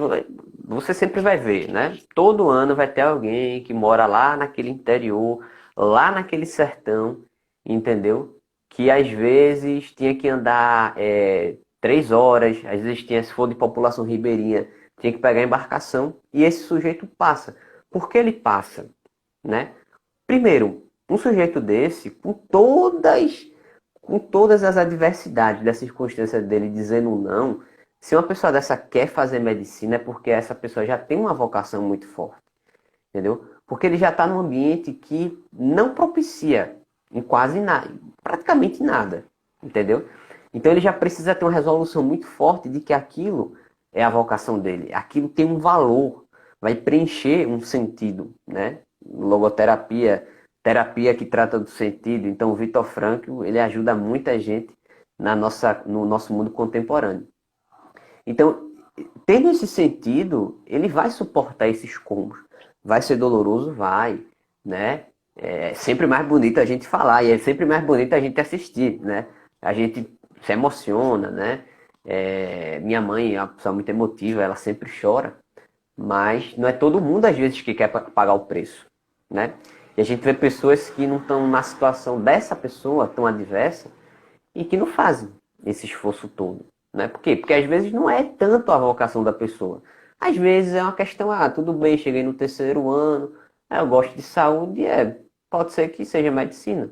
você sempre vai ver, né? Todo ano vai ter alguém que mora lá naquele interior, lá naquele sertão, entendeu? Que às vezes tinha que andar 3 horas, às vezes tinha, se for de população ribeirinha, tinha que pegar a embarcação e esse sujeito passa. Por que ele passa? Né? Primeiro, um sujeito desse, com todas as adversidades da circunstância dele dizendo não, se uma pessoa dessa quer fazer medicina é porque essa pessoa já tem uma vocação muito forte, entendeu? Porque ele já está num ambiente que não propicia em quase nada, praticamente nada, entendeu? Então ele já precisa ter uma resolução muito forte de que aquilo é a vocação dele, aquilo tem um valor, vai preencher um sentido, né? Logoterapia, terapia que trata do sentido. Então o Viktor Frankl, ele ajuda muita gente no nosso mundo contemporâneo. Então, tendo esse sentido, ele vai suportar esses combos. Vai ser doloroso? Vai, né? É sempre mais bonito a gente falar e é sempre mais bonito a gente assistir, né? A gente se emociona, né? Minha mãe é uma pessoa muito emotiva, ela sempre chora, mas não é todo mundo às vezes que quer pagar o preço, né? E a gente vê pessoas que não estão na situação dessa pessoa tão adversa e que não fazem esse esforço todo, né? Por quê? Porque às vezes não é tanto a vocação da pessoa. Às vezes é uma questão, tudo bem, cheguei no terceiro ano, eu gosto de saúde, pode ser que seja medicina.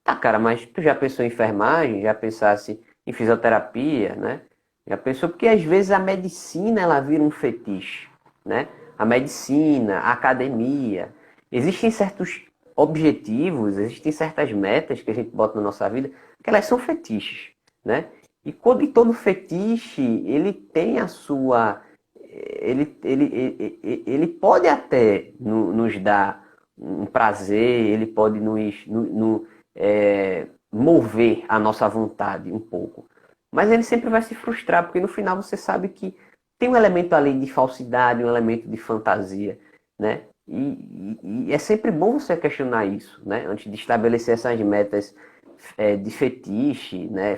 Tá, cara, mas tu já pensou em enfermagem? Já pensasse em fisioterapia, né? Já pensou? Porque às vezes a medicina ela vira um fetiche, né? A medicina, a academia. Existem certos objetivos, existem certas metas que a gente bota na nossa vida que elas são fetiches, né? E todo fetiche, ele tem a sua... Ele pode até nos dar um prazer, ele pode mover a nossa vontade um pouco. Mas ele sempre vai se frustrar, porque no final você sabe que tem um elemento ali de falsidade, um elemento de fantasia, né? E é sempre bom você questionar isso, né? Antes de estabelecer essas metas de fetiche, né?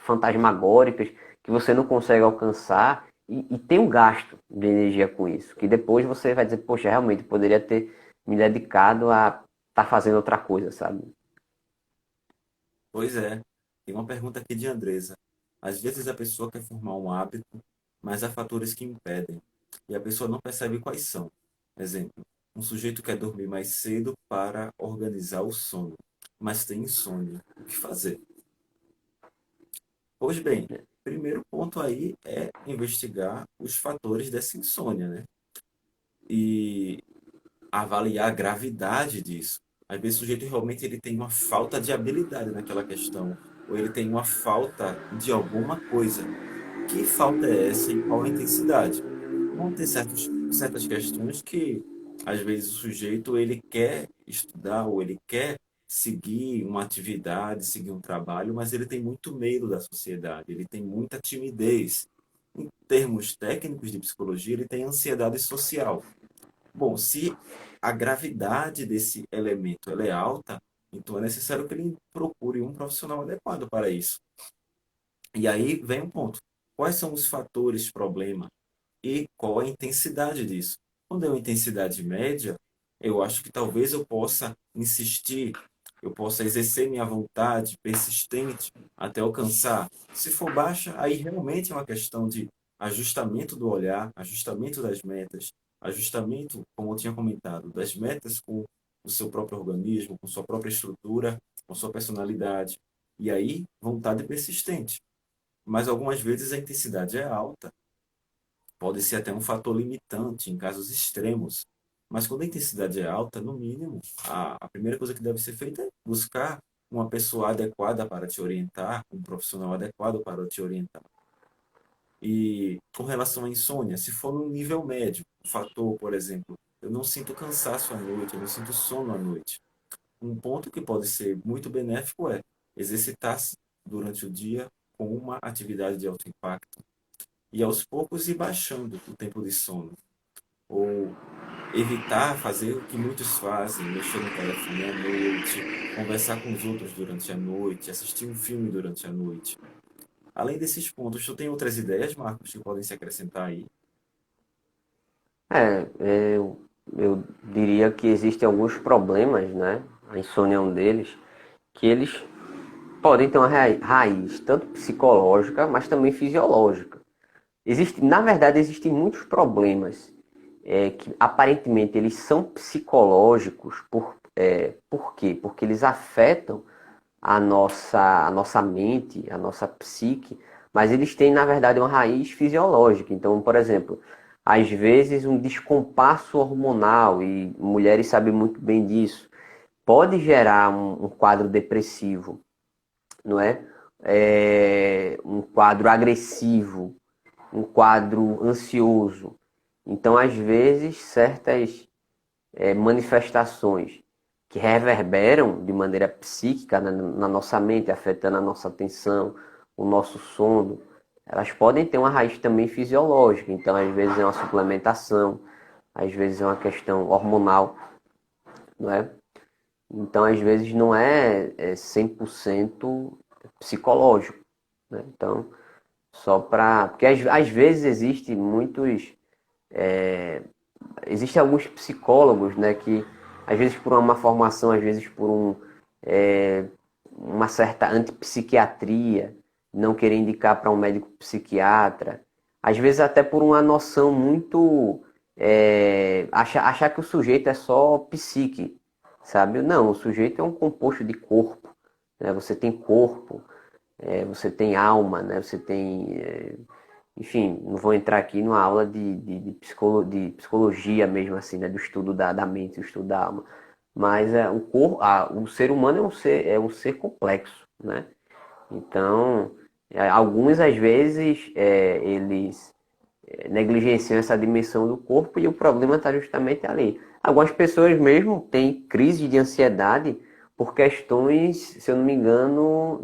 Fantasmagóricas, que você não consegue alcançar e tem um gasto de energia com isso, que depois você vai dizer, poxa, realmente poderia ter me dedicado a estar fazendo outra coisa, sabe? Pois é. Tem uma pergunta aqui de Andresa. Às vezes a pessoa quer formar um hábito, mas há fatores que impedem, e a pessoa não percebe quais são. Exemplo, um sujeito quer dormir mais cedo para organizar o sono, mas tem insônia. O que fazer? Pois bem, primeiro ponto aí é investigar os fatores dessa insônia, né? E avaliar a gravidade disso. Às vezes o sujeito realmente ele tem uma falta de habilidade naquela questão, ou ele tem uma falta de alguma coisa. Que falta é essa e qual a intensidade? Vão ter certas questões que, às vezes, o sujeito ele quer estudar ou ele quer seguir uma atividade, seguir um trabalho, mas ele tem muito medo da sociedade, ele tem muita timidez. Em termos técnicos de psicologia, ele tem ansiedade social. Bom, se a gravidade desse elemento ela é alta, então é necessário que ele procure um profissional adequado para isso. E aí vem um ponto. Quais são os fatores problema e qual a intensidade disso? Quando é uma intensidade média, eu acho que talvez eu possa insistir, eu possa exercer minha vontade persistente até alcançar. Se for baixa, aí realmente é uma questão de ajustamento do olhar, ajustamento das metas, ajustamento, como eu tinha comentado, das metas com o seu próprio organismo, com sua própria estrutura, com sua personalidade. E aí, vontade persistente. Mas algumas vezes a intensidade é alta, pode ser até um fator limitante em casos extremos. Mas quando a intensidade é alta, no mínimo, a primeira coisa que deve ser feita é buscar uma pessoa adequada para te orientar, um profissional adequado para te orientar. E com relação à insônia, se for no nível médio, um fator, por exemplo, eu não sinto cansaço à noite, eu não sinto sono à noite. Um ponto que pode ser muito benéfico é exercitar-se durante o dia com uma atividade de alto impacto e aos poucos ir baixando o tempo de sono. Ou evitar fazer o que muitos fazem, mexer no telefone à noite, conversar com os outros durante a noite, assistir um filme durante a noite. Além desses pontos, tu tem outras ideias, Marcos, que podem se acrescentar aí? É, eu diria que existem alguns problemas, né? A insônia é um deles, que eles podem ter uma raiz tanto psicológica, mas também fisiológica. Na verdade, existem muitos problemas que aparentemente eles são psicológicos. Por quê? Porque eles afetam a nossa mente, a nossa psique, mas eles têm, na verdade, uma raiz fisiológica. Então, por exemplo, às vezes um descompasso hormonal, e mulheres sabem muito bem disso, pode gerar um quadro depressivo, não é? Um quadro agressivo, um quadro ansioso. Então, às vezes, certas manifestações que reverberam de maneira psíquica na nossa mente, afetando a nossa atenção, o nosso sono, elas podem ter uma raiz também fisiológica. Então, às vezes é uma suplementação, às vezes é uma questão hormonal, não é? Então, às vezes, não é 100% psicológico, né? Então, só para... Porque às vezes existe muitos... Existem alguns psicólogos, né, que às vezes por uma má formação, às vezes por é, uma certa antipsiquiatria, não querer indicar para um médico psiquiatra, às vezes até por uma noção muito achar que o sujeito é só psique, sabe? Não, o sujeito é um composto de corpo, né? Você tem corpo, você tem alma, né? Você tem enfim, não vou entrar aqui numa aula de psicologia mesmo assim, né? Do estudo da mente, do estudo da alma. Mas o ser humano é um ser complexo, né? Então, alguns às vezes eles negligenciam essa dimensão do corpo e o problema está justamente ali. Algumas pessoas mesmo têm crise de ansiedade por questões, se eu não me engano,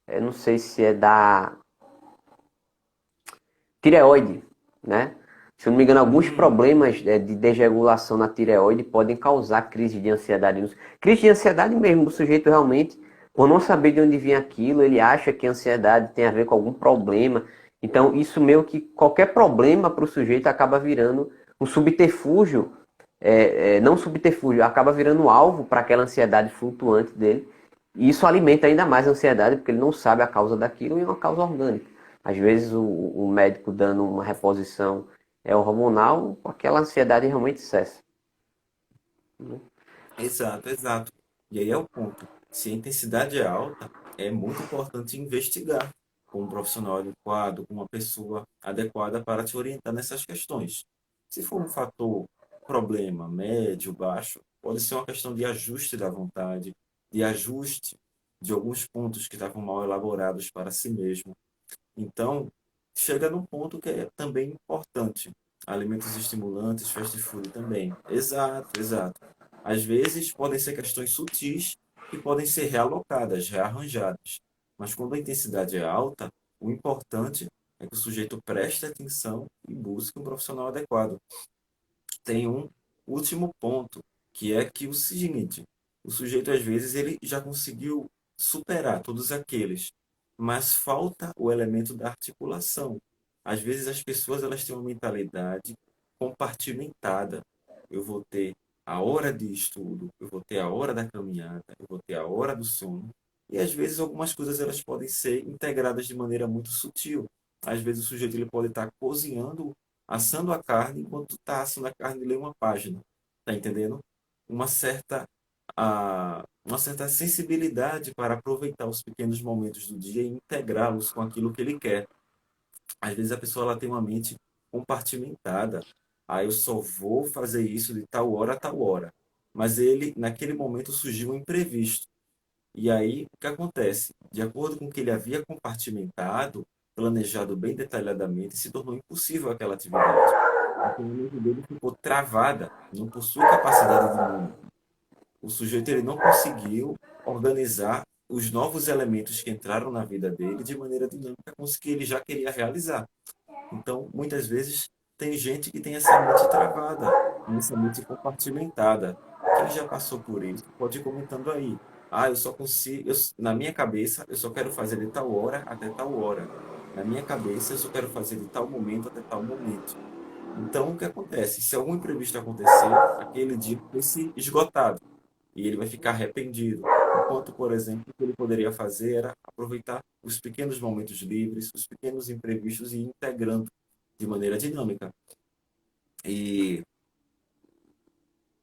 eu não sei se é da tireoide, né? Se eu não me engano, alguns Hum, problemas de desregulação na tireoide podem causar crise de ansiedade. Crise de ansiedade mesmo, o sujeito realmente, por não saber de onde vem aquilo, ele acha que a ansiedade tem a ver com algum problema. Então, isso meio que qualquer problema para o sujeito acaba virando um subterfúgio, não subterfúgio, acaba virando alvo para aquela ansiedade flutuante dele. E isso alimenta ainda mais a ansiedade, porque ele não sabe a causa daquilo e é uma causa orgânica. Às vezes o médico dando uma reposição hormonal, aquela ansiedade realmente cessa. exato, exato. E aí é o ponto. Se a intensidade é alta, é muito importante investigar com um profissional adequado, com uma pessoa adequada para te orientar nessas questões. Se for um fator problema médio, baixo, pode ser uma questão de ajuste da vontade, de ajuste de alguns pontos que estavam mal elaborados para si mesmo. Então, chega num ponto que é também importante. Alimentos estimulantes, fast food também. Exato, exato. Às vezes podem ser questões sutis que podem ser realocadas, rearranjadas. Mas quando a intensidade é alta, o importante é que o sujeito preste atenção e busque um profissional adequado. Tem um último ponto, que é que o seguinte, o sujeito às vezes ele já conseguiu superar todos aqueles, mas falta o elemento da articulação. Às vezes as pessoas elas têm uma mentalidade compartimentada. Eu vou ter a hora de estudo, eu vou ter a hora da caminhada, eu vou ter a hora do sono. E às vezes algumas coisas elas podem ser integradas de maneira muito sutil. Às vezes o sujeito ele pode estar cozinhando, assando a carne enquanto está assando a carne e lê uma página. Tá entendendo? Uma certa, uma certa sensibilidade para aproveitar os pequenos momentos do dia e integrá-los com aquilo que ele quer. Às vezes a pessoa ela tem uma mente compartimentada. Ah, eu só vou fazer isso de tal hora a tal hora. Mas ele, naquele momento, surgiu um imprevisto. E aí, o que acontece? De acordo com o que ele havia compartimentado, planejado bem detalhadamente, se tornou impossível aquela atividade. Então, a mente dele ficou travada, não possui capacidade dinâmica. O sujeito ele não conseguiu organizar os novos elementos que entraram na vida dele de maneira dinâmica com os que ele já queria realizar. Então, muitas vezes, tem gente que tem essa mente travada, essa mente compartimentada. Quem já passou por isso, pode ir comentando aí. Ah, eu só consigo, na minha cabeça, eu só quero fazer de tal hora até tal hora. Na minha cabeça, eu só quero fazer de tal momento até tal momento. Então, o que acontece? Se algum imprevisto acontecer, aquele dia vai se esgotado e ele vai ficar arrependido. Enquanto, por exemplo, o que ele poderia fazer era aproveitar os pequenos momentos livres, os pequenos imprevistos e ir integrando de maneira dinâmica. E,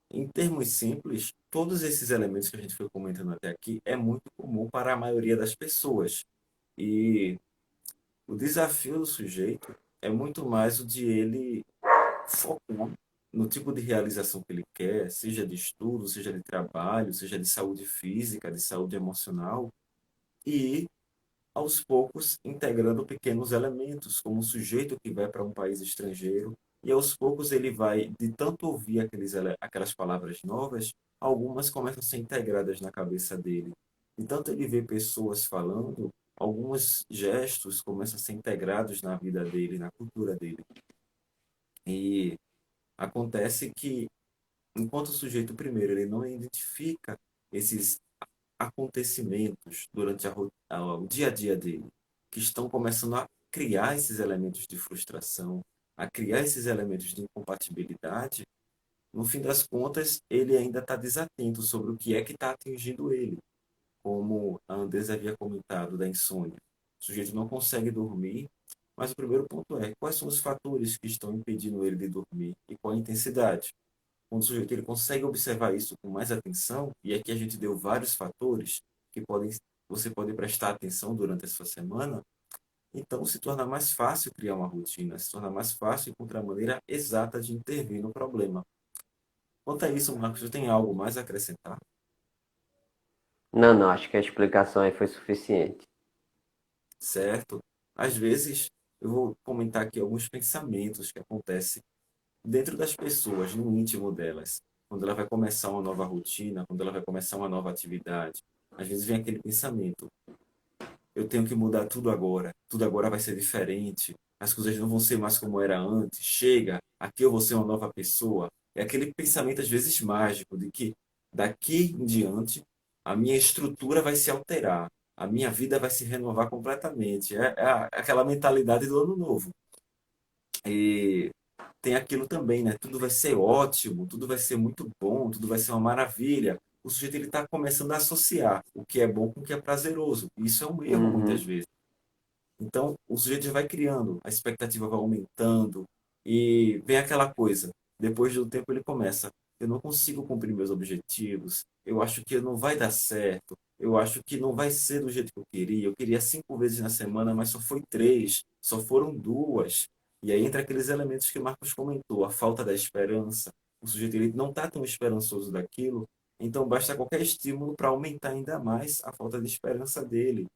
em termos simples, todos esses elementos que a gente foi comentando até aqui é muito comum para a maioria das pessoas. E o desafio do sujeito é muito mais o de ele focar no tipo de realização que ele quer, seja de estudo, seja de trabalho, seja de saúde física, de saúde emocional, e aos poucos integrando pequenos elementos, como o sujeito que vai para um país estrangeiro, e aos poucos ele vai, de tanto ouvir aquelas palavras novas, algumas começam a ser integradas na cabeça dele. De tanto ele vê pessoas falando, alguns gestos começam a ser integrados na vida dele, na cultura dele. E acontece que enquanto o sujeito primeiro ele não identifica esses acontecimentos durante o dia a dia dele, que estão começando a criar esses elementos de frustração, a criar esses elementos de incompatibilidade, no fim das contas, ele ainda está desatento sobre o que é que está atingindo ele, como a Andresa havia comentado da insônia. O sujeito não consegue dormir, mas o primeiro ponto é quais são os fatores que estão impedindo ele de dormir e qual a intensidade. Quando o sujeito ele consegue observar isso com mais atenção, e aqui a gente deu vários fatores que você pode prestar atenção durante a sua semana, então se torna mais fácil criar uma rotina, se torna mais fácil encontrar a maneira exata de intervir no problema. Quanto a isso, Marcos, você tem algo mais a acrescentar? Não, não, acho que a explicação aí foi suficiente. Certo? Às vezes, eu vou comentar aqui alguns pensamentos que acontecem dentro das pessoas, no íntimo delas, quando ela vai começar uma nova rotina, quando ela vai começar uma nova atividade. Às vezes vem aquele pensamento: eu tenho que mudar tudo agora vai ser diferente, as coisas não vão ser mais como era antes, chega, aqui eu vou ser uma nova pessoa. É aquele pensamento, às vezes, mágico, de que daqui em diante a minha estrutura vai se alterar, a minha vida vai se renovar completamente. Aquela mentalidade do ano novo. E tem aquilo também, né? Tudo vai ser ótimo, tudo vai ser muito bom, tudo vai ser uma maravilha. O sujeito ele está começando a associar o que é bom com o que é prazeroso. E isso é um erro muitas Uhum, vezes. Então, o sujeito já vai criando, a expectativa vai aumentando e vem aquela coisa. Depois do tempo ele começa, eu não consigo cumprir meus objetivos, eu acho que não vai dar certo, eu acho que não vai ser do jeito que eu queria 5 vezes na semana, mas só foi 3, só foram 2. E aí entra aqueles elementos que o Marcos comentou, a falta da esperança, o sujeito ele não está tão esperançoso daquilo, então basta qualquer estímulo para aumentar ainda mais a falta de esperança dele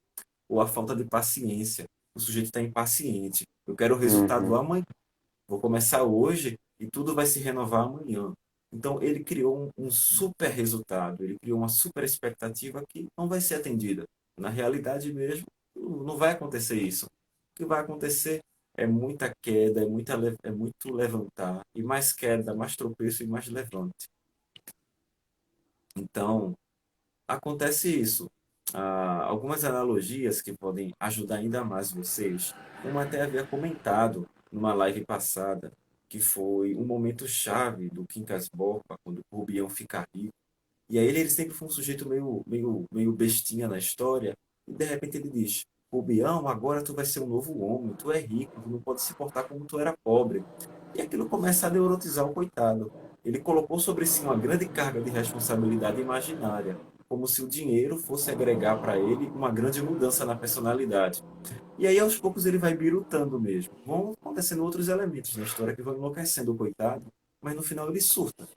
ou a falta de paciência. O sujeito está impaciente. Eu quero o resultado uhum, amanhã. Vou começar hoje e tudo vai se renovar amanhã. Então, ele criou um super resultado, ele criou uma super expectativa que não vai ser atendida. Na realidade mesmo, não vai acontecer isso. O que vai acontecer é muita queda, é muito levantar, e mais queda, mais tropeço e mais levante. Então, acontece isso. Algumas analogias que podem ajudar ainda mais vocês, como até havia comentado numa live passada, que foi um momento chave do Quincas Borba, quando o Rubião fica rico. E aí ele sempre foi um sujeito meio bestinha na história, e de repente ele diz: Rubião, agora tu vai ser um novo homem, tu é rico, tu não pode se portar como tu era pobre. E aquilo começa a neurotizar o coitado. Ele colocou sobre si uma grande carga de responsabilidade imaginária, como se o dinheiro fosse agregar para ele uma grande mudança na personalidade. E aí, aos poucos, ele vai birutando mesmo. Vão acontecendo outros elementos na história que vão enlouquecendo o coitado, mas no final ele surta.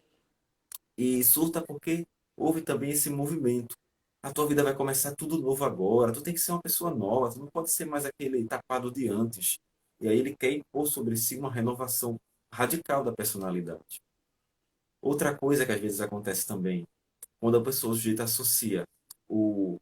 E surta porque houve também esse movimento. A tua vida vai começar tudo novo agora, tu tem que ser uma pessoa nova, tu não pode ser mais aquele tapado de antes. E aí ele quer impor sobre si uma renovação radical da personalidade. Outra coisa que às vezes acontece também, quando a pessoa, o sujeito associa o,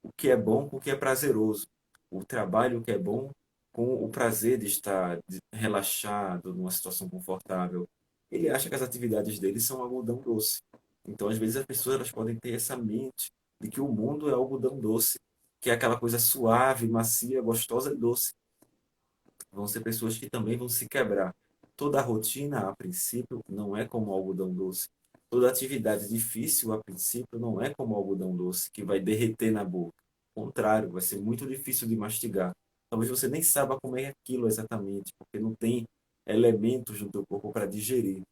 o que é bom com o que é prazeroso, o trabalho que é bom com o prazer de estar relaxado, numa situação confortável. Ele acha que as atividades dele são algodão doce. Então, às vezes, as pessoas elas podem ter essa mente de que o mundo é algodão doce, que é aquela coisa suave, macia, gostosa e doce. Vão ser pessoas que também vão se quebrar. Toda a rotina, a princípio, não é como algodão doce. Toda atividade difícil, a princípio, não é como algodão doce, que vai derreter na boca. Ao contrário, vai ser muito difícil de mastigar. Talvez você nem saiba como é aquilo exatamente, porque não tem elementos no teu corpo para digerir.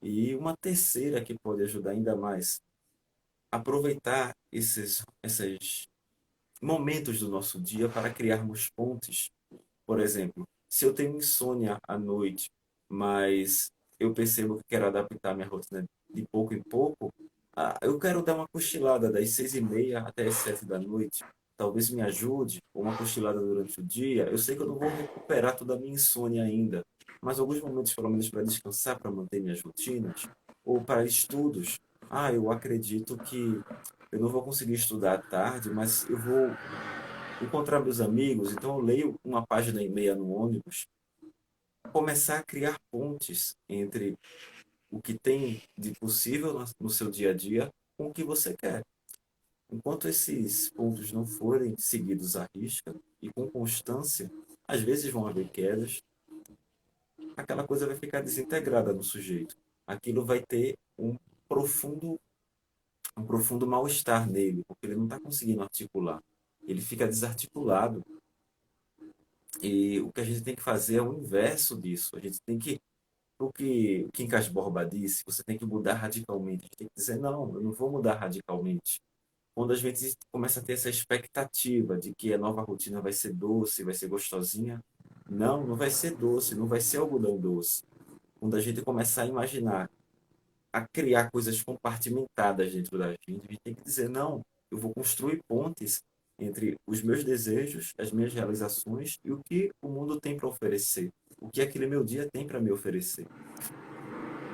E uma terceira que pode ajudar ainda mais, aproveitar esses momentos do nosso dia para criarmos pontes. Por exemplo, se eu tenho insônia à noite, mas eu percebo que quero adaptar minha rotina de pouco em pouco, eu quero dar uma cochilada das 6h30 até as 7 da noite. Talvez me ajude, ou uma cochilada durante o dia. Eu sei que eu não vou recuperar toda a minha insônia ainda, mas alguns momentos, pelo menos, para descansar, para manter minhas rotinas, ou para estudos. Eu acredito que eu não vou conseguir estudar à tarde, mas eu vou encontrar meus amigos, então eu leio uma página e meia no ônibus, começar a criar pontes entre o que tem de possível no seu dia a dia com o que você quer. Enquanto esses pontos não forem seguidos à risca e com constância, às vezes vão haver quedas, aquela coisa vai ficar desintegrada no sujeito. Aquilo vai ter profundo, um profundo mal-estar nele, porque ele não está conseguindo articular. Ele fica desarticulado. E o que a gente tem que fazer é o inverso disso. A gente tem que, o Quincas Borba disse, você tem que mudar radicalmente. A gente tem que dizer, não, eu não vou mudar radicalmente. Quando a gente começa a ter essa expectativa de que a nova rotina vai ser doce, vai ser gostosinha, não, não vai ser doce, não vai ser algodão doce. Quando a gente começar a imaginar, a criar coisas compartimentadas dentro da gente tem que dizer, não, eu vou construir pontes entre os meus desejos, as minhas realizações e o que o mundo tem para oferecer, o que aquele meu dia tem para me oferecer.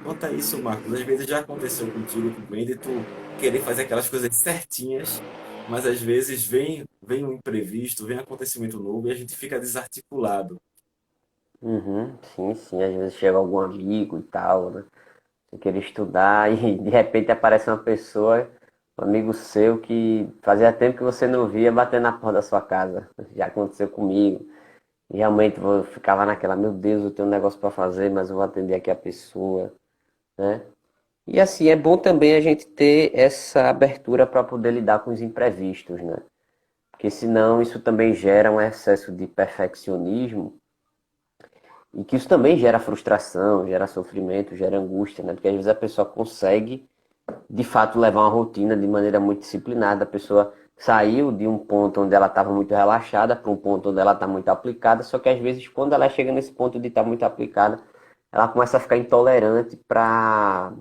Quanto a isso, Marcos, às vezes já aconteceu contigo também de tu querer fazer aquelas coisas certinhas, mas às vezes vem um imprevisto, vem um acontecimento novo e a gente fica desarticulado. Uhum, sim, sim. Às vezes chega algum amigo e tal, né? Você queria estudar e de repente aparece uma pessoa, um amigo seu que fazia tempo que você não via bater na porta da sua casa. Já aconteceu comigo. E realmente eu ficava naquela, meu Deus, eu tenho um negócio para fazer, mas eu vou atender aqui a pessoa, né? E assim, é bom também a gente ter essa abertura para poder lidar com os imprevistos, né? Porque senão isso também gera um excesso de perfeccionismo e que isso também gera frustração, gera sofrimento, gera angústia, né? Porque às vezes a pessoa consegue, de fato, levar uma rotina de maneira muito disciplinada. A pessoa saiu de um ponto onde ela estava muito relaxada para um ponto onde ela está muito aplicada, só que às vezes quando ela chega nesse ponto de estar muito aplicada, ela começa a ficar intolerante para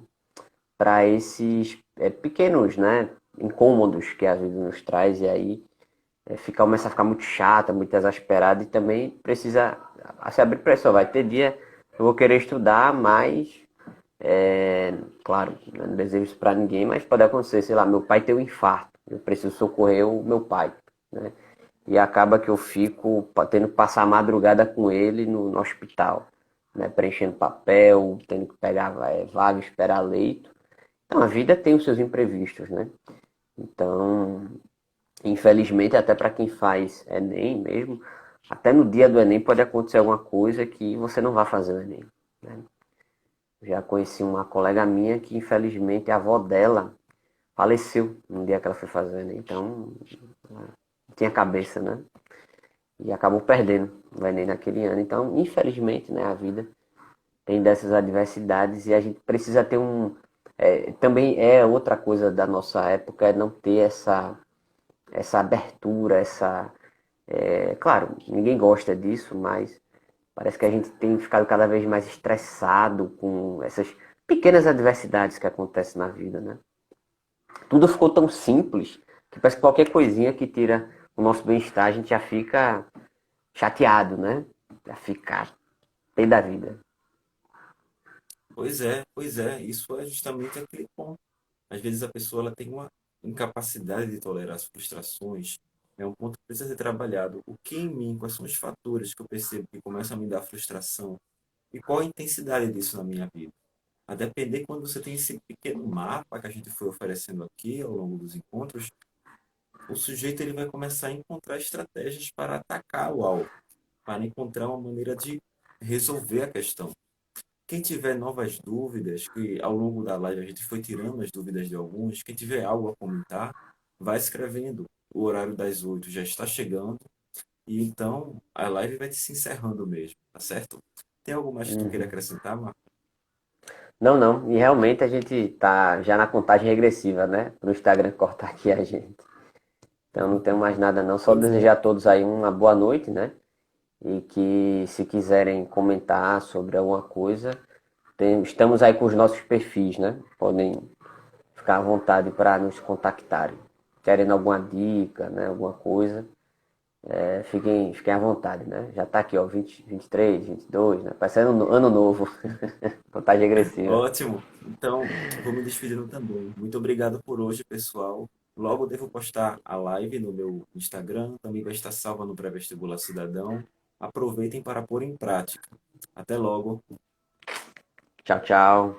esses pequenos, né, incômodos que a vida nos traz e aí começa a ficar muito chata, muito exasperada e também precisa se abrir pressão. Vai ter dia que eu vou querer estudar, mas claro, eu não desejo isso para ninguém, mas pode acontecer, sei lá, meu pai tem um infarto, eu preciso socorrer o meu pai, né? E acaba que eu fico tendo que passar a madrugada com ele no hospital, né? Preenchendo papel, tendo que pegar vaga, esperar leito. Então a vida tem os seus imprevistos, né? Então, infelizmente, até para quem faz Enem mesmo, até no dia do Enem pode acontecer alguma coisa que você não vai fazer o Enem, né? Já conheci uma colega minha que, infelizmente, a avó dela faleceu no dia que ela foi fazer o Enem. Então, tinha cabeça, né? E acabou perdendo o Enem naquele ano. Então, infelizmente, né, a vida tem dessas adversidades e a gente precisa ter também é outra coisa da nossa época, é não ter essa abertura, claro, ninguém gosta disso, mas parece que a gente tem ficado cada vez mais estressado com essas pequenas adversidades que acontecem na vida, né? Tudo ficou tão simples que parece que qualquer coisinha que tira o nosso bem-estar, a gente já fica chateado, né? Já fica pé da vida. Pois é, isso é justamente aquele ponto. Às vezes a pessoa ela tem uma incapacidade de tolerar as frustrações, é um ponto que precisa ser trabalhado. O que em mim, quais são os fatores que eu percebo que começam a me dar frustração e qual a intensidade disso na minha vida? A depender quando você tem esse pequeno mapa que a gente foi oferecendo aqui ao longo dos encontros, o sujeito ele vai começar a encontrar estratégias para atacar o alvo, para encontrar uma maneira de resolver a questão. Quem tiver novas dúvidas, que ao longo da live a gente foi tirando as dúvidas de alguns, quem tiver algo a comentar, vai escrevendo. O horário das 8 já está chegando e então a live vai se encerrando mesmo, tá certo? Tem algo mais que tu queira Uhum. acrescentar, Marco? Não, não. E realmente a gente tá já na contagem regressiva, né? Pro Instagram cortar aqui a gente. Então não tenho mais nada não. Só Pois é. desejar a todos aí uma boa noite, né? E que se quiserem comentar sobre alguma coisa, estamos aí com os nossos perfis, né? Podem ficar à vontade para nos contactarem. Querendo alguma dica, né? Alguma coisa, fiquem à vontade, né? Já tá aqui, ó, 20, 23, 22, né? Parecendo ano novo. Contagem regressiva. Ótimo. Então, vou me despedindo também. Muito obrigado por hoje, pessoal. Logo devo postar a live no meu Instagram, também vai estar salva no Pré-Vestibular Cidadão. Aproveitem para pôr em prática. Até logo. Tchau, tchau.